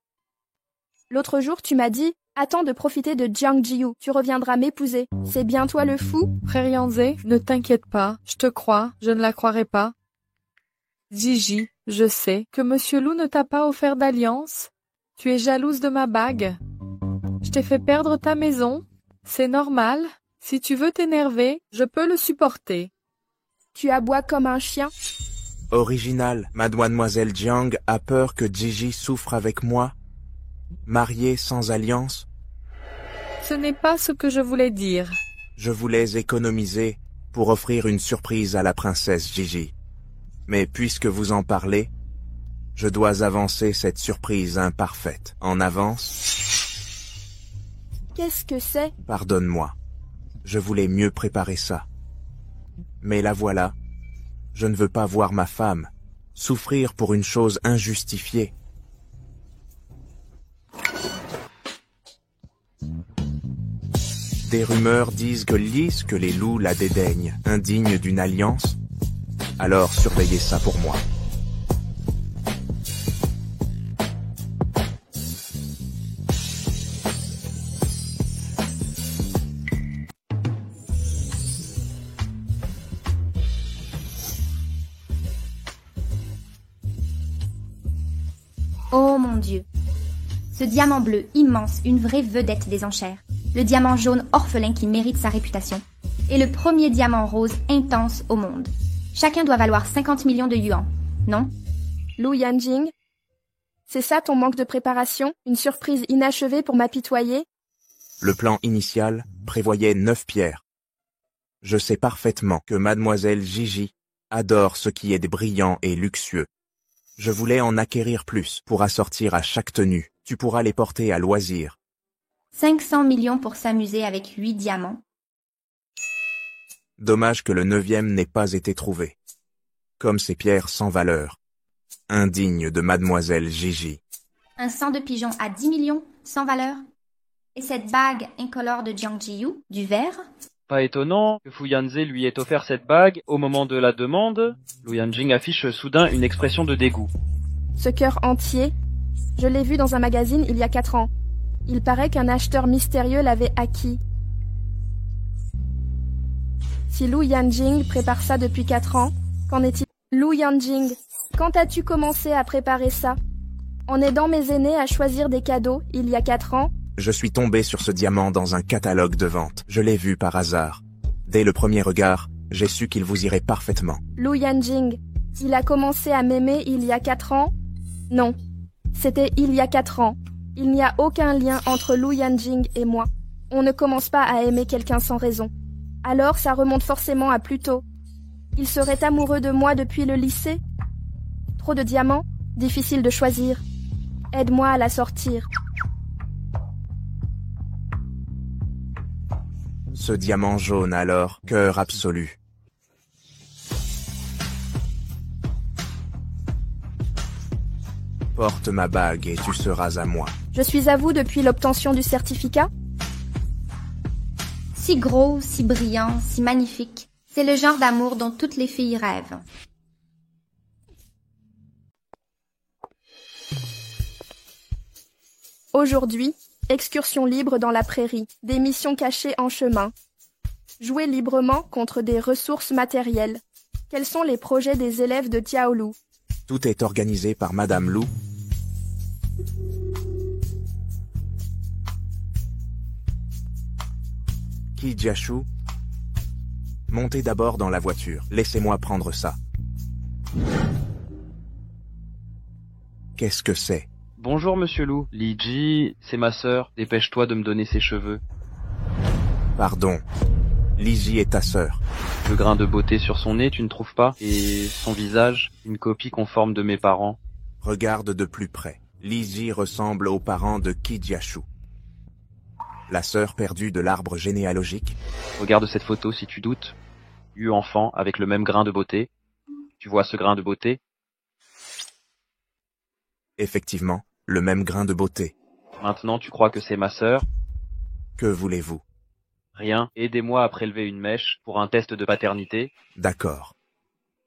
L'autre jour, tu m'as dit « Attends de profiter de Jiang Jiyu, tu reviendras m'épouser. C'est bien toi le fou ?» Frère Yanze, ne t'inquiète pas, je te crois, je ne la croirai pas. Gigi, je sais que Monsieur Lou ne t'a pas offert d'alliance. Tu es jalouse de ma bague. Je t'ai fait perdre ta maison. C'est normal. Si tu veux t'énerver, je peux le supporter. Tu aboies comme un chien. Original, Mademoiselle Jiang a peur que Gigi souffre avec moi? Mariée sans alliance? Ce n'est pas ce que je voulais dire. Je voulais économiser pour offrir une surprise à la princesse Gigi. Mais puisque vous en parlez, je dois avancer cette surprise imparfaite. En avance? Qu'est-ce que c'est? Pardonne-moi. Je voulais mieux préparer ça. Mais la voilà. Je ne veux pas voir ma femme souffrir pour une chose injustifiée. Des rumeurs disent que les loups la dédaignent, indigne d'une alliance. Alors surveillez ça pour moi. Oh mon Dieu. Ce diamant bleu immense, une vraie vedette des enchères. Le diamant jaune orphelin qui mérite sa réputation. Et le premier diamant rose intense au monde. Chacun doit valoir 50 millions de yuan, non? Lu Yanjing, c'est ça ton manque de préparation? Une surprise inachevée pour m'apitoyer? Le plan initial prévoyait 9 pierres. Je sais parfaitement que Mademoiselle Gigi adore ce qui est brillant et luxueux. Je voulais en acquérir plus pour assortir à chaque tenue. Tu pourras les porter à loisir. 500 millions pour s'amuser avec 8 diamants. Dommage que le 9e n'ait pas été trouvé. Comme ces pierres sans valeur. Indignes de Mademoiselle Gigi. Un sang de pigeon à 10 millions, sans valeur. Et cette bague incolore de Jiang Jiyu, du verre? Pas étonnant que Fu Yanze lui ait offert cette bague au moment de la demande. Lu Yanjing affiche soudain une expression de dégoût. Ce cœur entier, je l'ai vu dans un magazine il y a 4 ans. Il paraît qu'un acheteur mystérieux l'avait acquis. Si Lu Yanjing prépare ça depuis 4 ans, qu'en est-il? Lu Yanjing, quand as-tu commencé à préparer ça? En aidant mes aînés à choisir des cadeaux il y a 4 ans? Je suis tombé sur ce diamant dans un catalogue de vente. Je l'ai vu par hasard. Dès le premier regard, j'ai su qu'il vous irait parfaitement. Lu Yanjing, il a commencé à m'aimer il y a 4 ans? Non, c'était il y a 4 ans. Il n'y a aucun lien entre Lu Yanjing et moi. On ne commence pas à aimer quelqu'un sans raison. Alors ça remonte forcément à plus tôt. Il serait amoureux de moi depuis le lycée? Trop de diamants? Difficile de choisir. Aide-moi à la sortir. Ce diamant jaune alors, cœur absolu. Porte ma bague et tu seras à moi. Je suis à vous depuis l'obtention du certificat? Si gros, si brillant, si magnifique. C'est le genre d'amour dont toutes les filles rêvent. Aujourd'hui, excursion libre dans la prairie, des missions cachées en chemin. Jouer librement contre des ressources matérielles. Quels sont les projets des élèves de Tiaolu? Tout est organisé par Madame Lou. Kijiashu, montez d'abord dans la voiture. Laissez-moi prendre ça. Qu'est-ce que c'est? Bonjour Monsieur Lou. Liji, c'est ma sœur. Dépêche-toi de me donner ses cheveux. Pardon. Lizzie est ta sœur. Le grain de beauté sur son nez, tu ne trouves pas? Et son visage, une copie conforme de mes parents. Regarde de plus près. Lizzie ressemble aux parents de Kijiashu. La sœur perdue de l'arbre généalogique. Regarde cette photo si tu doutes. Eu enfant avec le même grain de beauté. Tu vois ce grain de beauté? Effectivement, le même grain de beauté. Maintenant tu crois que c'est ma sœur? Que voulez-vous? Rien, aidez-moi à prélever une mèche pour un test de paternité. D'accord.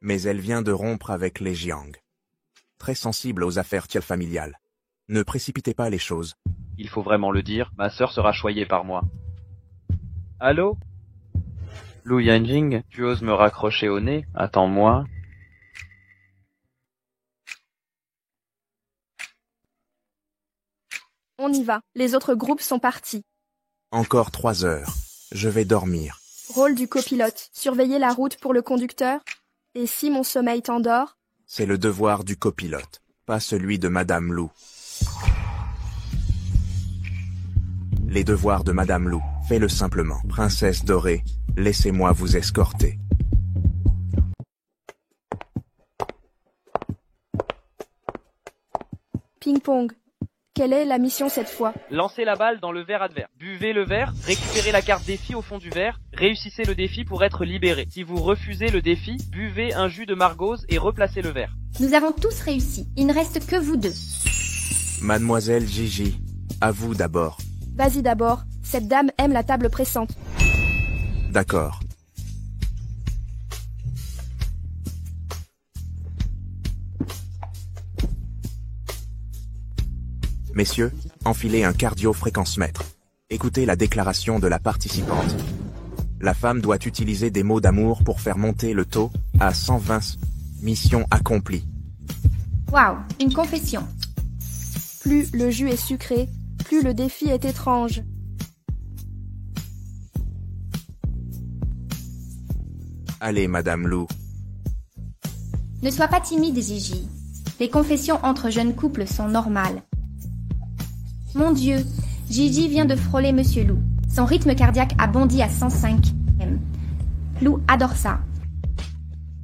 Mais elle vient de rompre avec les Jiang. Très sensible aux affaires familiales. Ne précipitez pas les choses. Il faut vraiment le dire, ma sœur sera choyée par moi. Allô? Lu Yanjing, tu oses me raccrocher au nez? Attends-moi. On y va, les autres groupes sont partis. Encore 3 heures. Je vais dormir. Rôle du copilote, surveiller la route pour le conducteur. Et si mon sommeil t'endort? C'est le devoir du copilote, pas celui de Madame Lou. Les devoirs de Madame Lou, fais-le simplement. Princesse dorée, laissez-moi vous escorter. Ping-pong. Quelle est la mission cette fois? Lancez la balle dans le verre adverse. Buvez le verre, récupérez la carte défi au fond du verre, réussissez le défi pour être libéré. Si vous refusez le défi, buvez un jus de margose et replacez le verre. Nous avons tous réussi. Il ne reste que vous deux. Mademoiselle Gigi, à vous d'abord. Vas-y d'abord, cette dame aime la table pressante. D'accord. Messieurs, enfilez un cardio-fréquence-mètre. Écoutez la déclaration de la participante. La femme doit utiliser des mots d'amour pour faire monter le taux à 120. Mission accomplie. Waouh, une confession. Plus le jus est sucré, plus le défi est étrange. Allez, Madame Lou. Ne sois pas timide, Gigi. Les confessions entre jeunes couples sont normales. Mon Dieu, Gigi vient de frôler Monsieur Lou. Son rythme cardiaque a bondi à 105 m. Lou adore ça.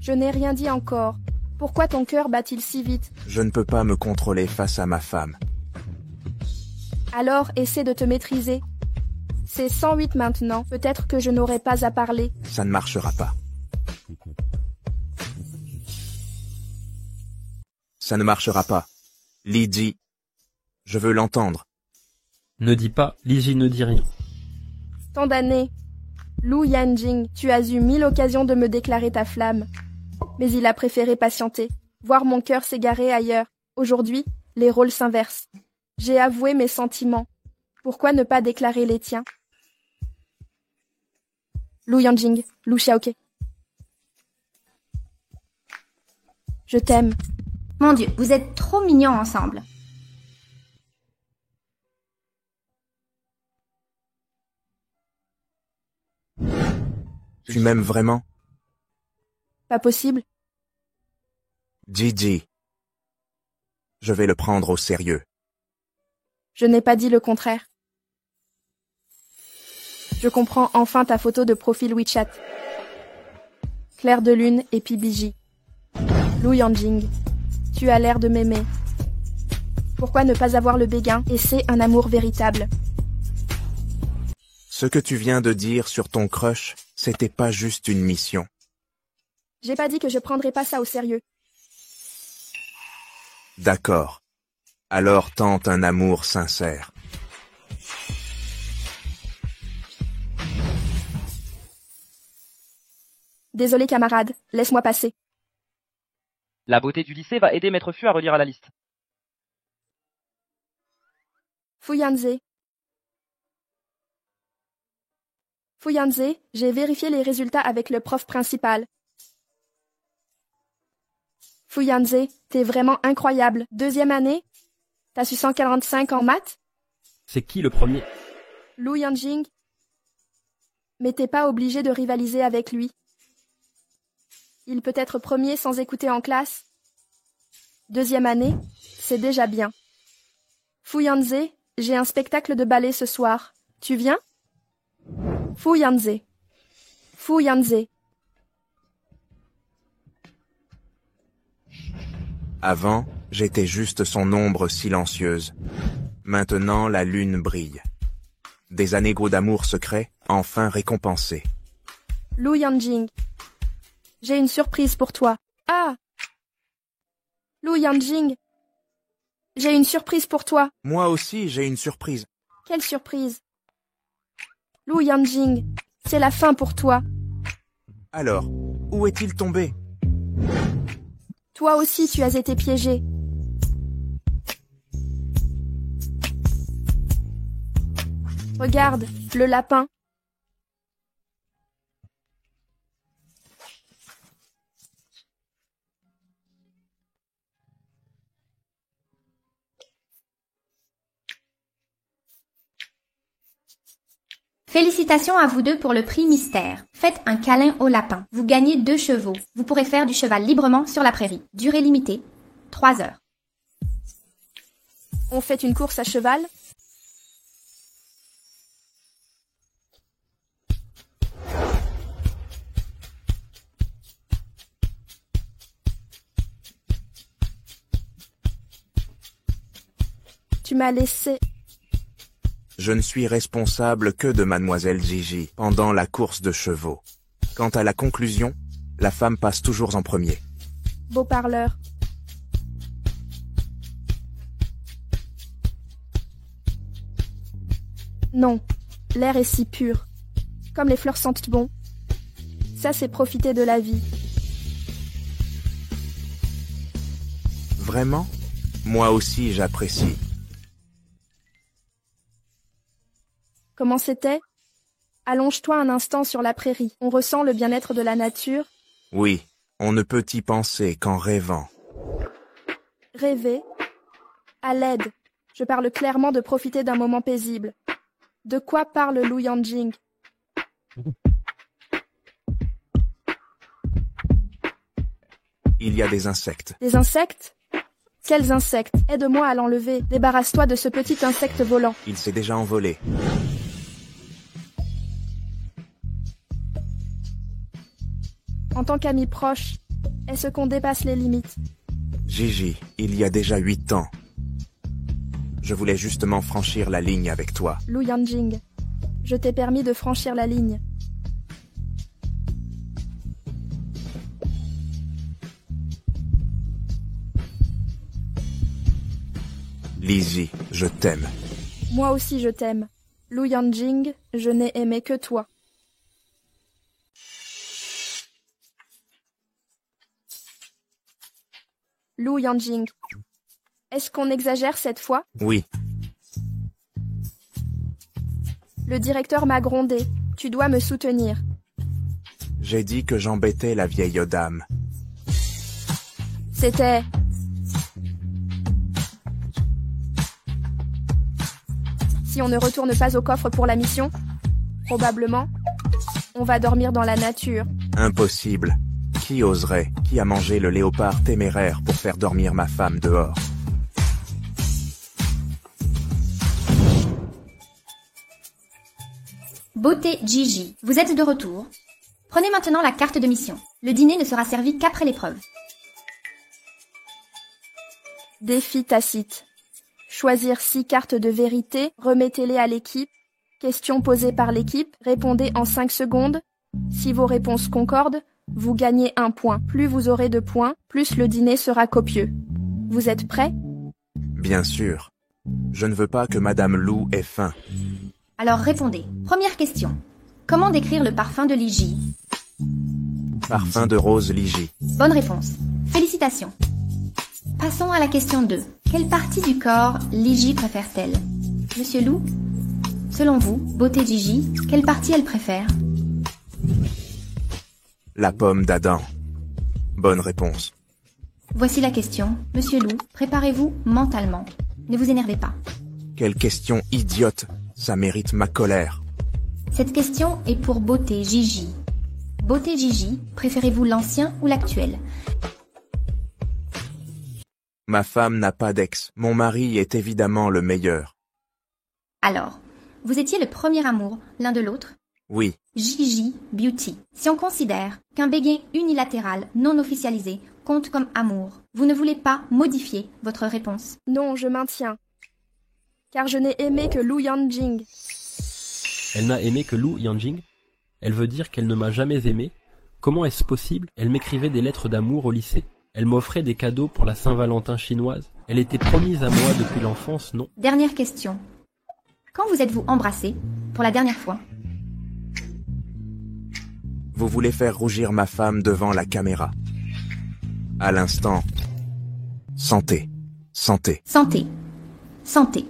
Je n'ai rien dit encore. Pourquoi ton cœur bat-il si vite? Je ne peux pas me contrôler face à ma femme. Alors, essaie de te maîtriser. C'est 108 maintenant. Peut-être que je n'aurai pas à parler. Ça ne marchera pas. Ça ne marchera pas. Lydie, je veux l'entendre. Ne dis pas, Liji ne dit rien. Tant d'années. Lu Yanjing, tu as eu 1000 occasions de me déclarer ta flamme. Mais il a préféré patienter, voir mon cœur s'égarer ailleurs. Aujourd'hui, les rôles s'inversent. J'ai avoué mes sentiments. Pourquoi ne pas déclarer les tiens? Lu Yanjing, Lu Xiaoke. Je t'aime. Mon Dieu, vous êtes trop mignons ensemble. Tu m'aimes vraiment? Pas possible. Gigi. Je vais le prendre au sérieux. Je n'ai pas dit le contraire. Je comprends enfin ta photo de profil WeChat. Clair de lune et Pibiji. Lu Yanjing, tu as l'air de m'aimer. Pourquoi ne pas avoir le béguin et c'est un amour véritable? Ce que tu viens de dire sur ton crush, c'était pas juste une mission. J'ai pas dit que je prendrais pas ça au sérieux. D'accord. Alors tente un amour sincère. Désolé camarade, laisse-moi passer. La beauté du lycée va aider Maître Fu à relire à la liste. Fu Yanze. Fu Yanze, j'ai vérifié les résultats avec le prof principal. Fu Yanze, t'es vraiment incroyable. 2e année? T'as su 145 en maths? C'est qui le premier? Lu Yanjing. Mais t'es pas obligé de rivaliser avec lui. Il peut être premier sans écouter en classe. 2e année, c'est déjà bien. Fu Yanze, j'ai un spectacle de ballet ce soir. Tu viens? Fu Yanze. Fu Yanze. Avant, j'étais juste son ombre silencieuse. Maintenant, la lune brille. Des années d'amour secret, enfin récompensés. Lu Yanjing. J'ai une surprise pour toi. Ah! Lu Yanjing. J'ai une surprise pour toi. Moi aussi, j'ai une surprise. Quelle surprise? Lu Yanjing, c'est la fin pour toi. Alors, où est-il tombé? Toi aussi, tu as été piégé. Regarde, le lapin. Félicitations à vous deux pour le prix mystère. Faites un câlin au lapin. Vous gagnez 2 chevaux. Vous pourrez faire du cheval librement sur la prairie. Durée limitée, 3 heures. On fait une course à cheval? Tu m'as laissé... Je ne suis responsable que de mademoiselle Gigi pendant la course de chevaux. Quant à la conclusion, la femme passe toujours en premier. Beau parleur. Non, l'air est si pur. Comme les fleurs sentent bon. Ça, c'est profiter de la vie. Vraiment? Moi aussi, j'apprécie. Comment c'était? Allonge-toi un instant sur la prairie. On ressent le bien-être de la nature. Oui, on ne peut y penser qu'en rêvant. Rêver. À l'aide. Je parle clairement de profiter d'un moment paisible. De quoi parle Lu Yanjing? Il y a des insectes. Des insectes? Quels insectes? Aide-moi à l'enlever. Débarrasse-toi de ce petit insecte volant. Il s'est déjà envolé. En tant qu'amis proches, est-ce qu'on dépasse les limites? Gigi, il y a déjà 8 ans. Je voulais justement franchir la ligne avec toi. Lu Yanjing, je t'ai permis de franchir la ligne. Lizzie, je t'aime. Moi aussi je t'aime. Lu Yanjing, je n'ai aimé que toi. Lu Yanjing. Est-ce qu'on exagère cette fois? Oui. Le directeur m'a grondé. Tu dois me soutenir. J'ai dit que j'embêtais la vieille dame. C'était... Si on ne retourne pas au coffre pour la mission, probablement, on va dormir dans la nature. Impossible. Qui oserait? Qui a mangé le léopard téméraire pour faire dormir ma femme dehors? Beauté Gigi, vous êtes de retour. Prenez maintenant la carte de mission. Le dîner ne sera servi qu'après l'épreuve. Défi tacite. Choisir 6 cartes de vérité, remettez-les à l'équipe. Questions posées par l'équipe, répondez en 5 secondes. Si vos réponses concordent, vous gagnez 1 point. Plus vous aurez de points, plus le dîner sera copieux. Vous êtes prêts? Bien sûr. Je ne veux pas que Madame Lou ait faim. Alors répondez. Première question. Comment décrire le parfum de Ligi? Parfum de rose Liji. Bonne réponse. Félicitations. Passons à la question 2. Quelle partie du corps Liji préfère-t-elle? Monsieur Lou, selon vous, beauté Gigi, quelle partie elle préfère? La pomme d'Adam. Bonne réponse. Voici la question. Monsieur Lou, préparez-vous mentalement. Ne vous énervez pas. Quelle question idiote. Ça mérite ma colère. Cette question est pour beauté Gigi. Beauté Gigi, préférez-vous l'ancien ou l'actuel? Ma femme n'a pas d'ex. Mon mari est évidemment le meilleur. Alors, vous étiez le premier amour l'un de l'autre? Oui. Gigi Beauty. Si on considère qu'un béguin unilatéral non officialisé compte comme amour, vous ne voulez pas modifier votre réponse? Non, je maintiens. Car je n'ai aimé que Lu Yanjing. Elle n'a aimé que Lu Yanjing? Elle veut dire qu'elle ne m'a jamais aimé? Comment est-ce possible? Elle m'écrivait des lettres d'amour au lycée. Elle m'offrait des cadeaux pour la Saint-Valentin chinoise. Elle était promise à moi depuis l'enfance, non? Dernière question. Quand vous êtes-vous embrassés pour la dernière fois? Vous voulez faire rougir ma femme devant la caméra. À l'instant. Santé. Santé. Santé. Santé.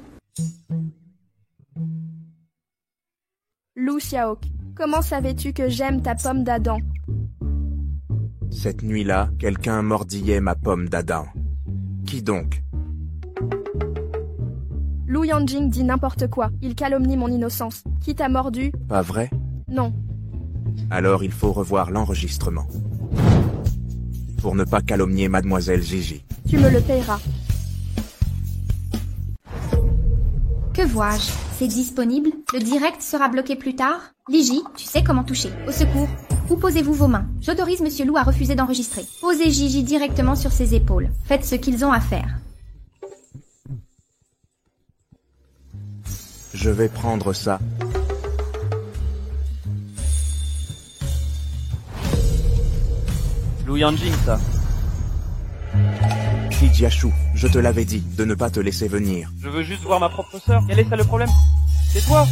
Lu Xiaok, comment savais-tu que j'aime ta pomme d'Adam? Cette nuit-là, quelqu'un mordillait ma pomme d'Adam. Qui donc? Lu Yanjing dit n'importe quoi. Il calomnie mon innocence. Qui t'a mordu? Pas vrai? Non. Alors il faut revoir l'enregistrement. Pour ne pas calomnier mademoiselle Gigi. Tu me le payeras. Que vois-je? C'est disponible? Le direct sera bloqué plus tard? Liji, tu sais comment toucher. Au secours. Où posez-vous vos mains? J'autorise Monsieur Lou à refuser d'enregistrer. Posez Gigi directement sur ses épaules. Faites ce qu'ils ont à faire. Je vais prendre ça. Lu Yanjing, ça. Shijiashu, je te l'avais dit de ne pas te laisser venir. Je veux juste voir ma propre sœur. Quel est ça le problème? C'est toi?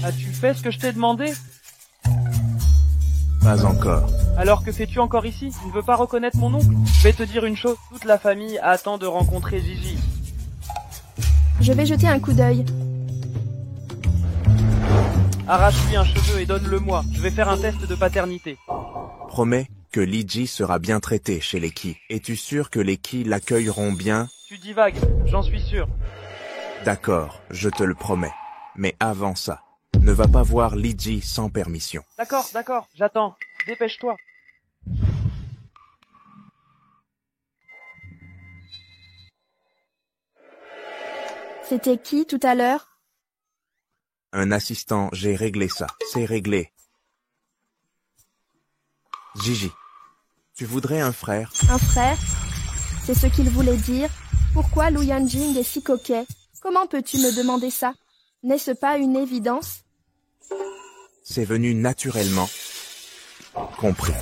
As-tu fait ce que je t'ai demandé? Pas encore. Alors que fais-tu encore ici? Tu ne veux pas reconnaître mon oncle? Je vais te dire une chose, toute la famille attend de rencontrer Gigi. Je vais jeter un coup d'œil. Arrache-lui un cheveu et donne-le-moi. Je vais faire un test de paternité. Promets que Liji sera bien traité chez les Qi. Es-tu sûr que les Qi l'accueilleront bien? Tu divagues, j'en suis sûr. D'accord, je te le promets. Mais avant ça, ne va pas voir Liji sans permission. D'accord, j'attends. Dépêche-toi. C'était qui tout à l'heure? Un assistant, j'ai réglé ça. C'est réglé. Gigi, tu voudrais un frère? Un frère? C'est ce qu'il voulait dire. Pourquoi Lu Yanjing est si coquet? Comment peux-tu me demander ça? N'est-ce pas une évidence? C'est venu naturellement. Compris.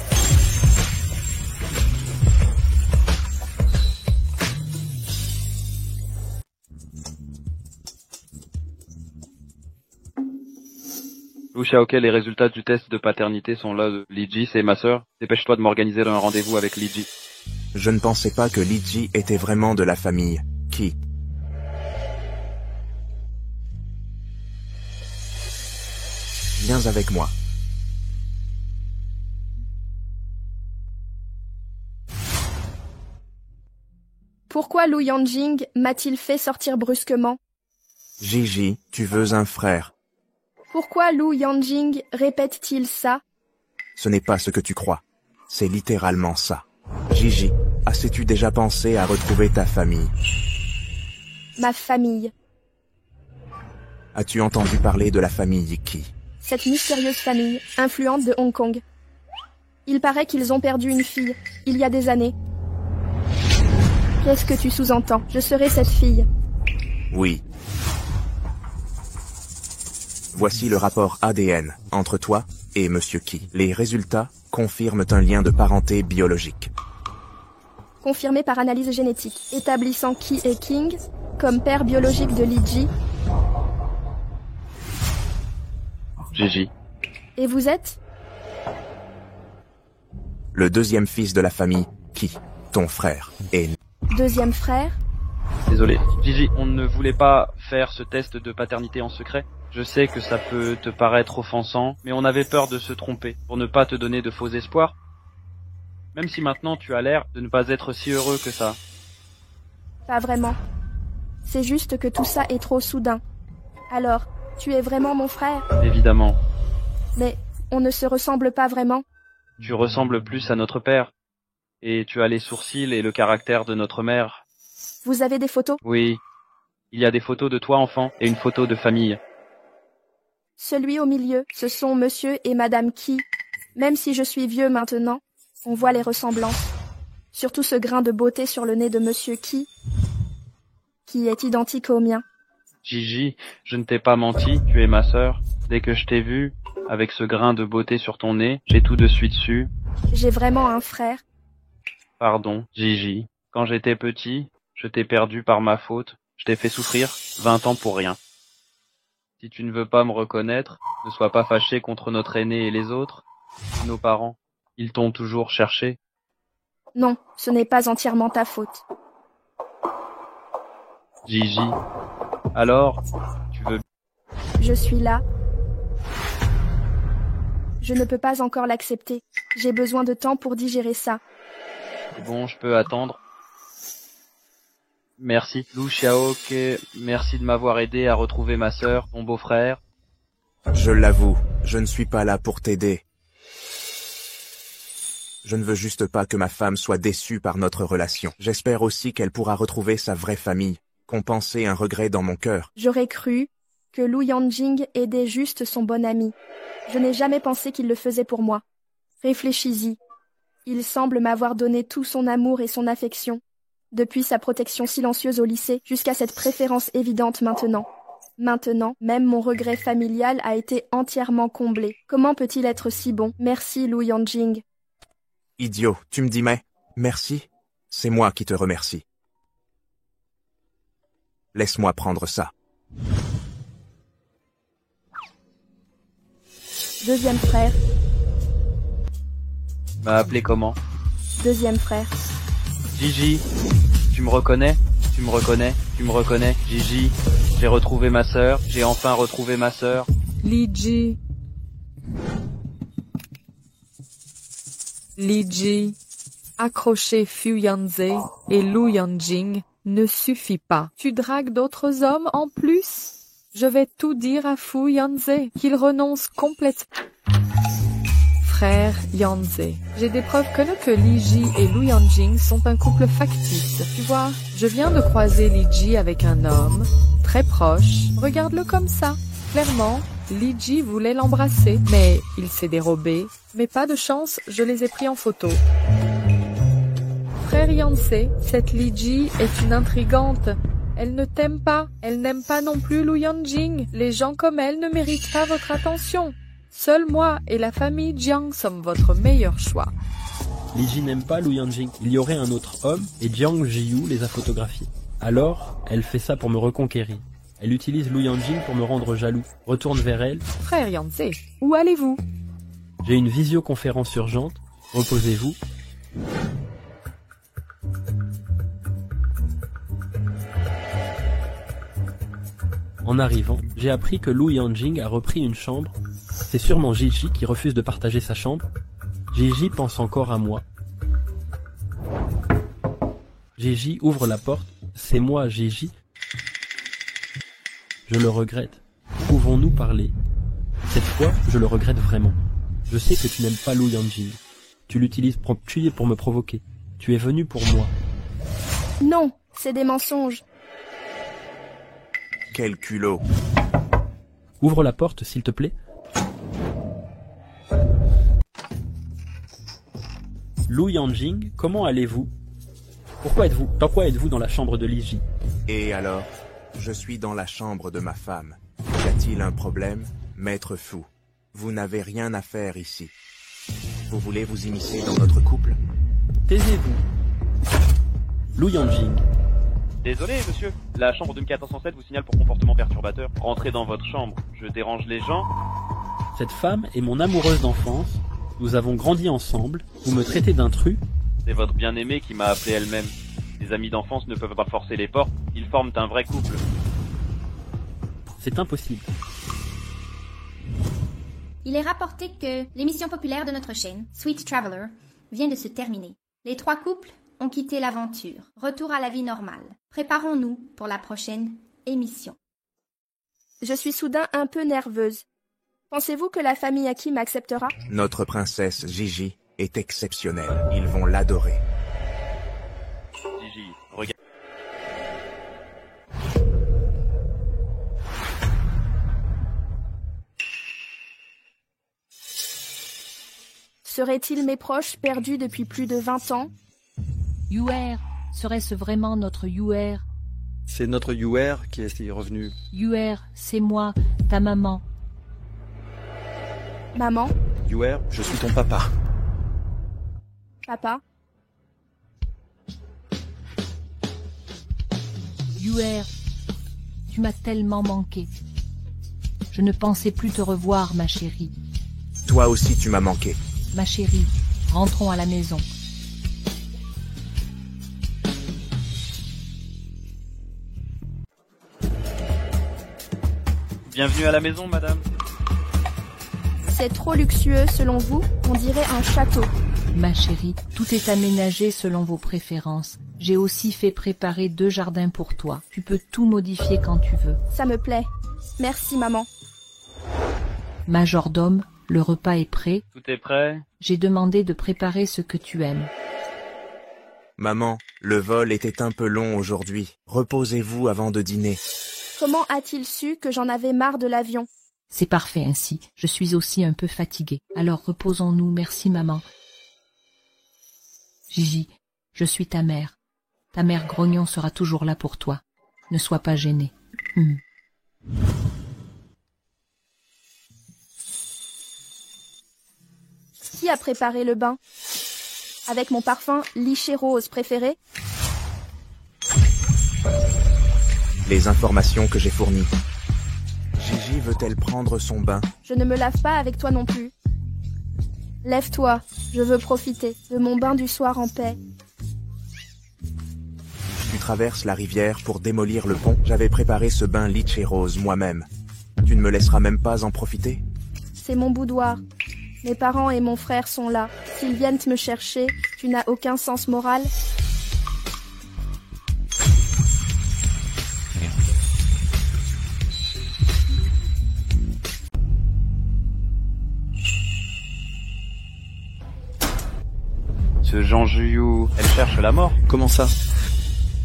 Lu Xiaoke, les résultats du test de paternité sont là. Liji, c'est ma sœur. Dépêche-toi de m'organiser un rendez-vous avec Liji. Je ne pensais pas que Liji était vraiment de la famille. Qui? Viens avec moi. Pourquoi Lu Yanjing m'a-t-il fait sortir brusquement? Gigi, tu veux un frère. Pourquoi Lu Yanjing répète-t-il ça? Ce n'est pas ce que tu crois. C'est littéralement ça. Gigi, as-tu déjà pensé à retrouver ta famille? Ma famille. As-tu entendu parler de la famille Qi? Cette mystérieuse famille, influente de Hong Kong. Il paraît qu'ils ont perdu une fille, il y a des années. Qu'est-ce que tu sous-entends? Je serai cette fille. Oui. Voici le rapport ADN entre toi et Monsieur Qi. Les résultats confirment un lien de parenté biologique. Confirmé par analyse génétique, établissant Qi et King comme père biologique de Liji. Gigi. Et vous êtes? Le deuxième fils de la famille, qui, ton frère, est... Deuxième frère? Désolé. Gigi, on ne voulait pas faire ce test de paternité en secret. Je sais que ça peut te paraître offensant, mais on avait peur de se tromper, pour ne pas te donner de faux espoirs. Même si maintenant tu as l'air de ne pas être si heureux que ça. Pas vraiment. C'est juste que tout ça est trop soudain. Alors, tu es vraiment mon frère? Évidemment. Mais on ne se ressemble pas vraiment. Tu ressembles plus à notre père. Et tu as les sourcils et le caractère de notre mère. Vous avez des photos? Oui. Il y a des photos de toi enfant et une photo de famille. Celui au milieu, ce sont monsieur et madame Qui. Même si je suis vieux maintenant, on voit les ressemblances. Surtout ce grain de beauté sur le nez de monsieur Qui est identique au mien. Gigi, je ne t'ai pas menti, tu es ma sœur. Dès que je t'ai vue, avec ce grain de beauté sur ton nez, j'ai tout de suite su. J'ai vraiment un frère. Pardon, Gigi. Quand j'étais petit, je t'ai perdu par ma faute. Je t'ai fait souffrir 20 ans pour rien. Si tu ne veux pas me reconnaître, ne sois pas fâché contre notre aîné et les autres. Nos parents, ils t'ont toujours cherché. Non, ce n'est pas entièrement ta faute. Gigi, alors, tu veux... Je suis là. Je ne peux pas encore l'accepter. J'ai besoin de temps pour digérer ça. C'est bon, je peux attendre. Merci, Lu Xiaoke, merci de m'avoir aidé à retrouver ma sœur, ton beau-frère. Je l'avoue, je ne suis pas là pour t'aider. Je ne veux juste pas que ma femme soit déçue par notre relation. J'espère aussi qu'elle pourra retrouver sa vraie famille, compenser un regret dans mon cœur. J'aurais cru que Lu Yanjing aidait juste son bon ami. Je n'ai jamais pensé qu'il le faisait pour moi. Réfléchis-y. Il semble m'avoir donné tout son amour et son affection. Depuis sa protection silencieuse au lycée jusqu'à cette préférence évidente maintenant. Maintenant, même mon regret familial a été entièrement comblé. Comment peut-il être si bon? Merci, Lu Yanjing. Idiot, tu me dis mais merci? C'est moi qui te remercie. Laisse-moi prendre ça. Deuxième frère. M'a appelé comment? Deuxième frère. Gigi, tu me reconnais? Tu me reconnais? Tu me reconnais? Gigi, j'ai retrouvé ma sœur, j'ai enfin retrouvé ma sœur. Liji. Liji. Accrocher Fu Yanze et Lu Yanjing ne suffit pas. Tu dragues d'autres hommes en plus? Je vais tout dire à Fu Yanze, qu'il renonce complètement. Frère Yanze, j'ai des preuves que Liji et Lu Yanjing sont un couple factice. Tu vois, je viens de croiser Liji avec un homme, très proche. Regarde-le comme ça. Clairement, Liji voulait l'embrasser, mais il s'est dérobé. Mais pas de chance, je les ai pris en photo. Frère Yanze, cette Liji est une intrigante. Elle ne t'aime pas. Elle n'aime pas non plus Lu Yanjing. Les gens comme elle ne méritent pas votre attention. Seul moi et la famille Jiang sommes votre meilleur choix. Liji n'aime pas Lu Yanjing. Il y aurait un autre homme et Jiang Jiyu les a photographiés. Alors, elle fait ça pour me reconquérir. Elle utilise Lu Yanjing pour me rendre jaloux. Retourne vers elle. Frère Yanze, où allez-vous? J'ai une visioconférence urgente. Reposez-vous. En arrivant, j'ai appris que Lu Yanjing a repris une chambre. C'est sûrement Gigi qui refuse de partager sa chambre. Gigi pense encore à moi. Gigi ouvre la porte. C'est moi, Gigi. Je le regrette. Pouvons-nous parler? Cette fois, je le regrette vraiment. Je sais que tu n'aimes pas Lu Yanjing. Tu l'utilises pour tuer pour me provoquer. Tu es venu pour moi. Non, c'est des mensonges. Quel culot. Ouvre la porte, s'il te plaît. Lu Yanjing, comment allez-vous? Dans quoi êtes-vous dans la chambre de Liji? Et alors, je suis dans la chambre de ma femme. Y a-t-il un problème, maître Fu? Vous n'avez rien à faire ici. Vous voulez vous immiscer dans notre couple? Taisez-vous. Lu Yanjing. Désolé, monsieur. La chambre de 1407 vous signale pour comportement perturbateur. Rentrez dans votre chambre. Je dérange les gens. Cette femme est mon amoureuse d'enfance. Nous avons grandi ensemble, vous me traitez d'intrus. C'est votre bien-aimée qui m'a appelé elle-même. Les amis d'enfance ne peuvent pas forcer les portes, ils forment un vrai couple. C'est impossible. Il est rapporté que l'émission populaire de notre chaîne, Sweet Traveler, vient de se terminer. Les 3 couples ont quitté l'aventure. Retour à la vie normale. Préparons-nous pour la prochaine émission. Je suis soudain un peu nerveuse. Pensez-vous que la famille Aki m'acceptera? Notre princesse Gigi est exceptionnelle. Ils vont l'adorer. Gigi, regarde. Seraient-ils mes proches perdus depuis plus de 20 ans? Youer, serait-ce vraiment notre Youer? C'est notre Youer qui est revenu. Youer, c'est moi, ta maman. Maman? Youer, je suis ton papa. Papa? Youer, tu m'as tellement manqué. Je ne pensais plus te revoir, ma chérie. Toi aussi tu m'as manqué. Ma chérie, rentrons à la maison. Bienvenue à la maison, madame. C'est trop luxueux selon vous, on dirait un château. Ma chérie, tout est aménagé selon vos préférences. J'ai aussi fait préparer 2 jardins pour toi. Tu peux tout modifier quand tu veux. Ça me plaît. Merci maman. Majordome, le repas est prêt. Tout est prêt? J'ai demandé de préparer ce que tu aimes. Maman, le vol était un peu long aujourd'hui. Reposez-vous avant de dîner. Comment a-t-il su que j'en avais marre de l'avion? C'est parfait ainsi. Je suis aussi un peu fatiguée. Alors reposons-nous, merci maman. Gigi, je suis ta mère. Ta mère Grognon sera toujours là pour toi. Ne sois pas gênée. Qui a préparé le bain? Avec mon parfum liché rose préféré? Les informations que j'ai fournies. Gigi veut-elle prendre son bain? Je ne me lave pas avec toi non plus. Lève-toi, je veux profiter de mon bain du soir en paix. Tu traverses la rivière pour démolir le pont. J'avais préparé ce bain litchi rose moi-même. Tu ne me laisseras même pas en profiter? C'est mon boudoir. Mes parents et mon frère sont là. S'ils viennent me chercher, tu n'as aucun sens moral? Ce Jean Juyou, elle cherche la mort. Comment ça?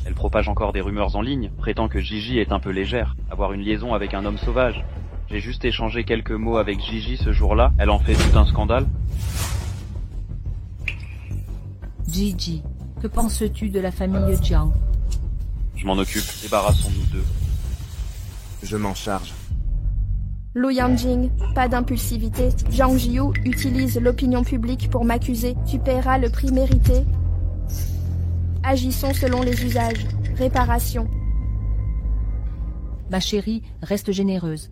Elle propage encore des rumeurs en ligne, prétend que Gigi est un peu légère, avoir une liaison avec un homme sauvage. J'ai juste échangé quelques mots avec Gigi ce jour-là, elle en fait tout un scandale. Gigi, que penses-tu de la famille Jiang? Je m'en occupe, débarrassons-nous d'eux. Je m'en charge. Lu Yanjing, pas d'impulsivité. Zhang Jiu utilise l'opinion publique pour m'accuser. Tu paieras le prix mérité. Agissons selon les usages. Réparation. Ma chérie, reste généreuse.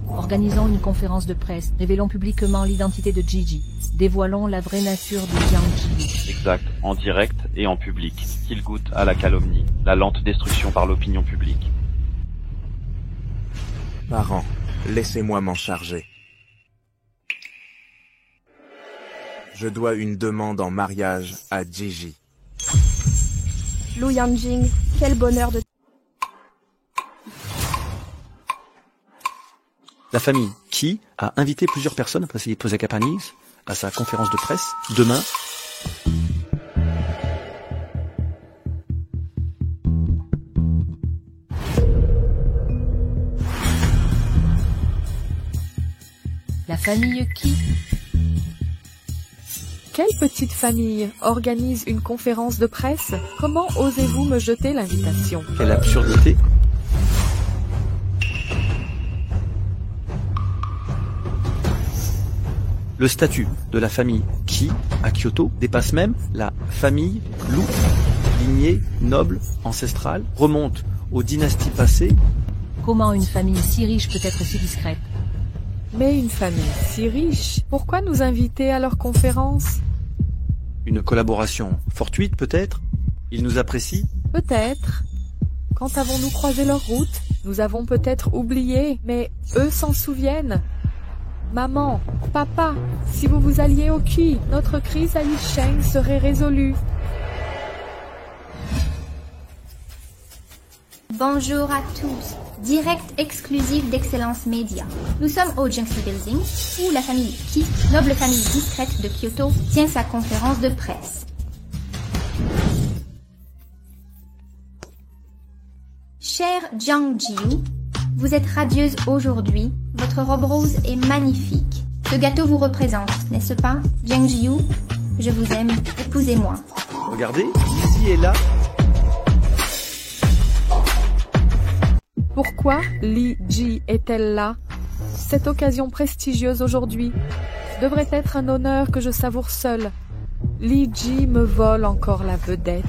Organisons une conférence de presse. Révélons publiquement l'identité de Gigi. Dévoilons la vraie nature de Jiang Ji. Exact, en direct et en public. Qu'il goûte à la calomnie, la lente destruction par l'opinion publique. Parents, laissez-moi m'en charger. Je dois une demande en mariage à Gigi. Lu Yanjing, quel bonheur de... La famille Qi a invité plusieurs personnes après essayer de poser Japanese à sa conférence de presse demain. La famille qui? Quelle petite famille organise une conférence de presse? Comment osez-vous me jeter l'invitation? Quelle absurdité! Le statut de la famille Qi à Kyoto dépasse même la famille Lu. Lignée noble, ancestrale, remonte aux dynasties passées. Comment une famille si riche peut être si discrète? Mais une famille si riche, pourquoi nous inviter à leur conférence? Une collaboration fortuite peut-être? Ils nous apprécient? Peut-être. Quand avons-nous croisé leur route? Nous avons peut-être oublié, mais eux s'en souviennent. Maman, papa, si vous vous alliez au Qi, notre crise à Yisheng serait résolue. Bonjour à tous. Direct exclusif d'Excellence Média. Nous sommes au Jiangxi Building, où la famille Qi, noble famille discrète de Kyoto, tient sa conférence de presse. Chère Jiang Jiyu, vous êtes radieuse aujourd'hui. Votre robe rose est magnifique. Ce gâteau vous représente, n'est-ce pas, Jiang Jiyu? Je vous aime, épousez-moi. Regardez, Lizzie est là. Pourquoi Li Ji est-elle là? Cette occasion prestigieuse aujourd'hui devrait être un honneur que je savoure seul. Li Ji me vole encore la vedette.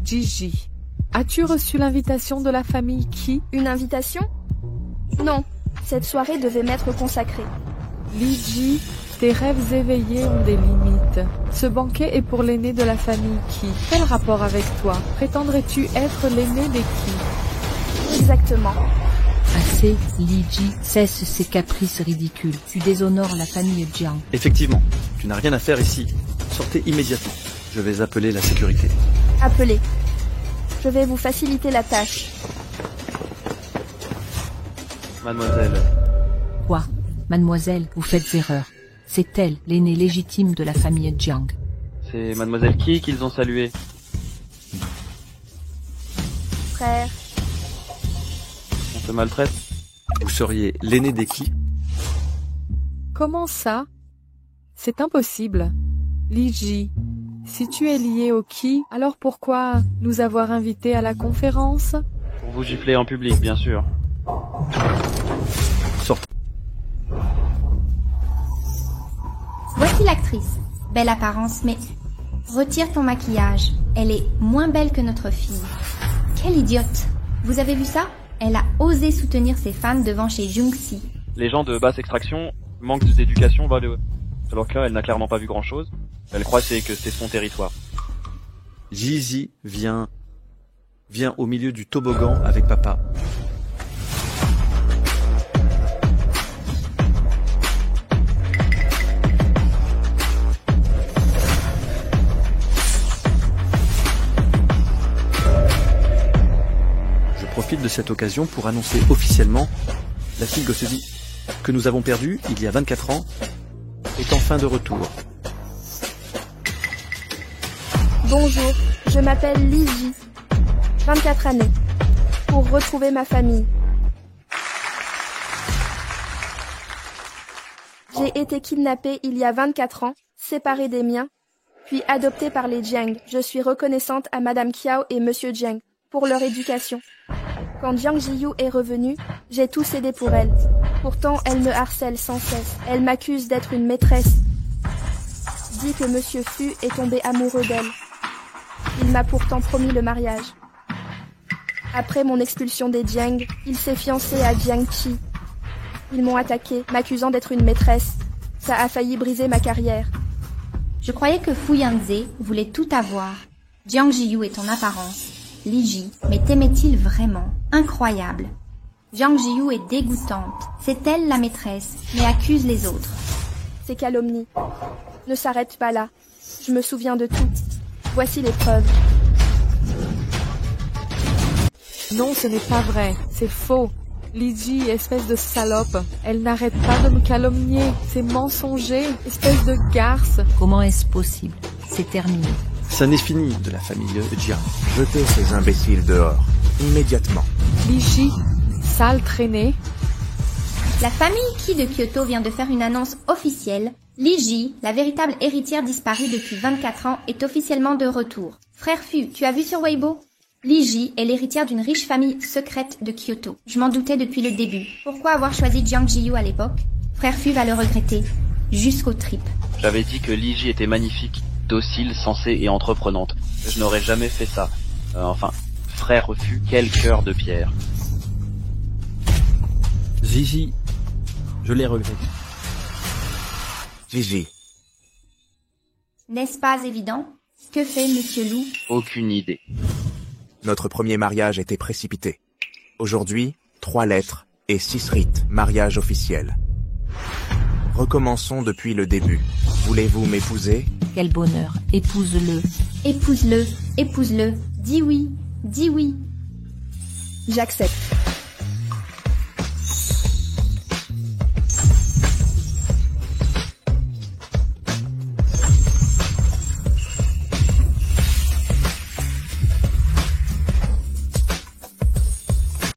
Gigi, as-tu reçu l'invitation de la famille Qi? Une invitation? Non, cette soirée devait m'être consacrée. Li Ji, tes rêves éveillés ont des limites. Ce banquet est pour l'aîné de la famille Qi. Quel rapport avec toi? Prétendrais-tu être l'aîné des Qi? Exactement. Assez, Li Ji, cesse ces caprices ridicules. Tu déshonores la famille Jiang. Effectivement, tu n'as rien à faire ici. Sortez immédiatement. Je vais appeler la sécurité. Appelez. Je vais vous faciliter la tâche. Mademoiselle, Quoi? Mademoiselle, vous faites erreur. C'est elle, l'aînée légitime de la famille Jiang. c'est Mademoiselle qui qu'ils ont salué? Frère, On te maltraite? Vous seriez l'aîné des Qi? Comment ça? C'est impossible. Li Ji, si tu es lié au Qi, alors pourquoi nous avoir invités à la conférence? Pour vous gifler en public, bien sûr. Sortez. Voici l'actrice. Belle apparence, mais retire ton maquillage. Elle est moins belle que notre fille. Quelle idiote. Vous avez vu ça? Elle a osé soutenir ses fans devant chez Jiangxi. Les gens de basse extraction manquent d'éducation, alors que là, elle n'a clairement pas vu grand-chose. Elle croit que c'est son territoire. Gigi vient au milieu du toboggan avec papa. Je profite de cette occasion pour annoncer officiellement la fille Gosedi que nous avons perdue il y a 24 ans est enfin de retour. bonjour, je m'appelle Li Ji. 24 années. Pour retrouver ma famille. J'ai été kidnappée il y a 24 ans, séparée des miens, puis adoptée par les Jiang. Je suis reconnaissante à Madame Qiao et Monsieur Jiang pour leur éducation. Quand Jiang Jiyu est revenue, j'ai tout cédé pour elle. Pourtant, elle me harcèle sans cesse. Elle m'accuse d'être une maîtresse. Dit que Monsieur Fu est tombé amoureux d'elle. Il m'a pourtant promis le mariage. Après mon expulsion des Jiang, il s'est fiancé à Jiang Qi. Ils m'ont attaqué, m'accusant d'être une maîtresse. Ça a failli briser ma carrière. Je croyais que Fu Yanze voulait tout avoir. Jiang Jiyu est en apparence. Li Ji, mais t'aimait-il vraiment? Incroyable. Jiang Jiyu est dégoûtante. C'est elle la maîtresse, mais accuse les autres. Ces calomnies ne s'arrêtent pas là. Je me souviens de tout. Voici les preuves. Non, ce n'est pas vrai. C'est faux. Li Ji, espèce de salope. Elle n'arrête pas de me calomnier. C'est mensonger. Espèce de garce. Comment est-ce possible? C'est terminé. Ça n'est fini de la famille Jiang. Jetez ces imbéciles dehors, immédiatement. Li Ji, sale traînée. La famille Qi de Kyoto vient de faire une annonce officielle. Li Ji, la véritable héritière disparue depuis 24 ans, est officiellement de retour. Frère Fu, tu as vu sur Weibo? Li Ji est l'héritière d'une riche famille secrète de Kyoto. Je m'en doutais depuis le début. Pourquoi avoir choisi Jiang Jiyu à l'époque? Frère Fu va le regretter. Jusqu'aux tripes. J'avais dit que Li Ji était magnifique, docile, sensée et entreprenante. Je n'aurais jamais fait ça. Frère Fu, quel cœur de pierre. Gigi, je les regrette. Gigi, N'est-ce pas évident? Que fait Monsieur Loup? Aucune idée. notre premier mariage était précipité. Aujourd'hui, 3 lettres et 6 rites, mariage officiel. Recommençons depuis le début. Voulez-vous m'épouser? Quel bonheur, épouse-le. Épouse-le, épouse-le. Dis oui, dis oui. J'accepte.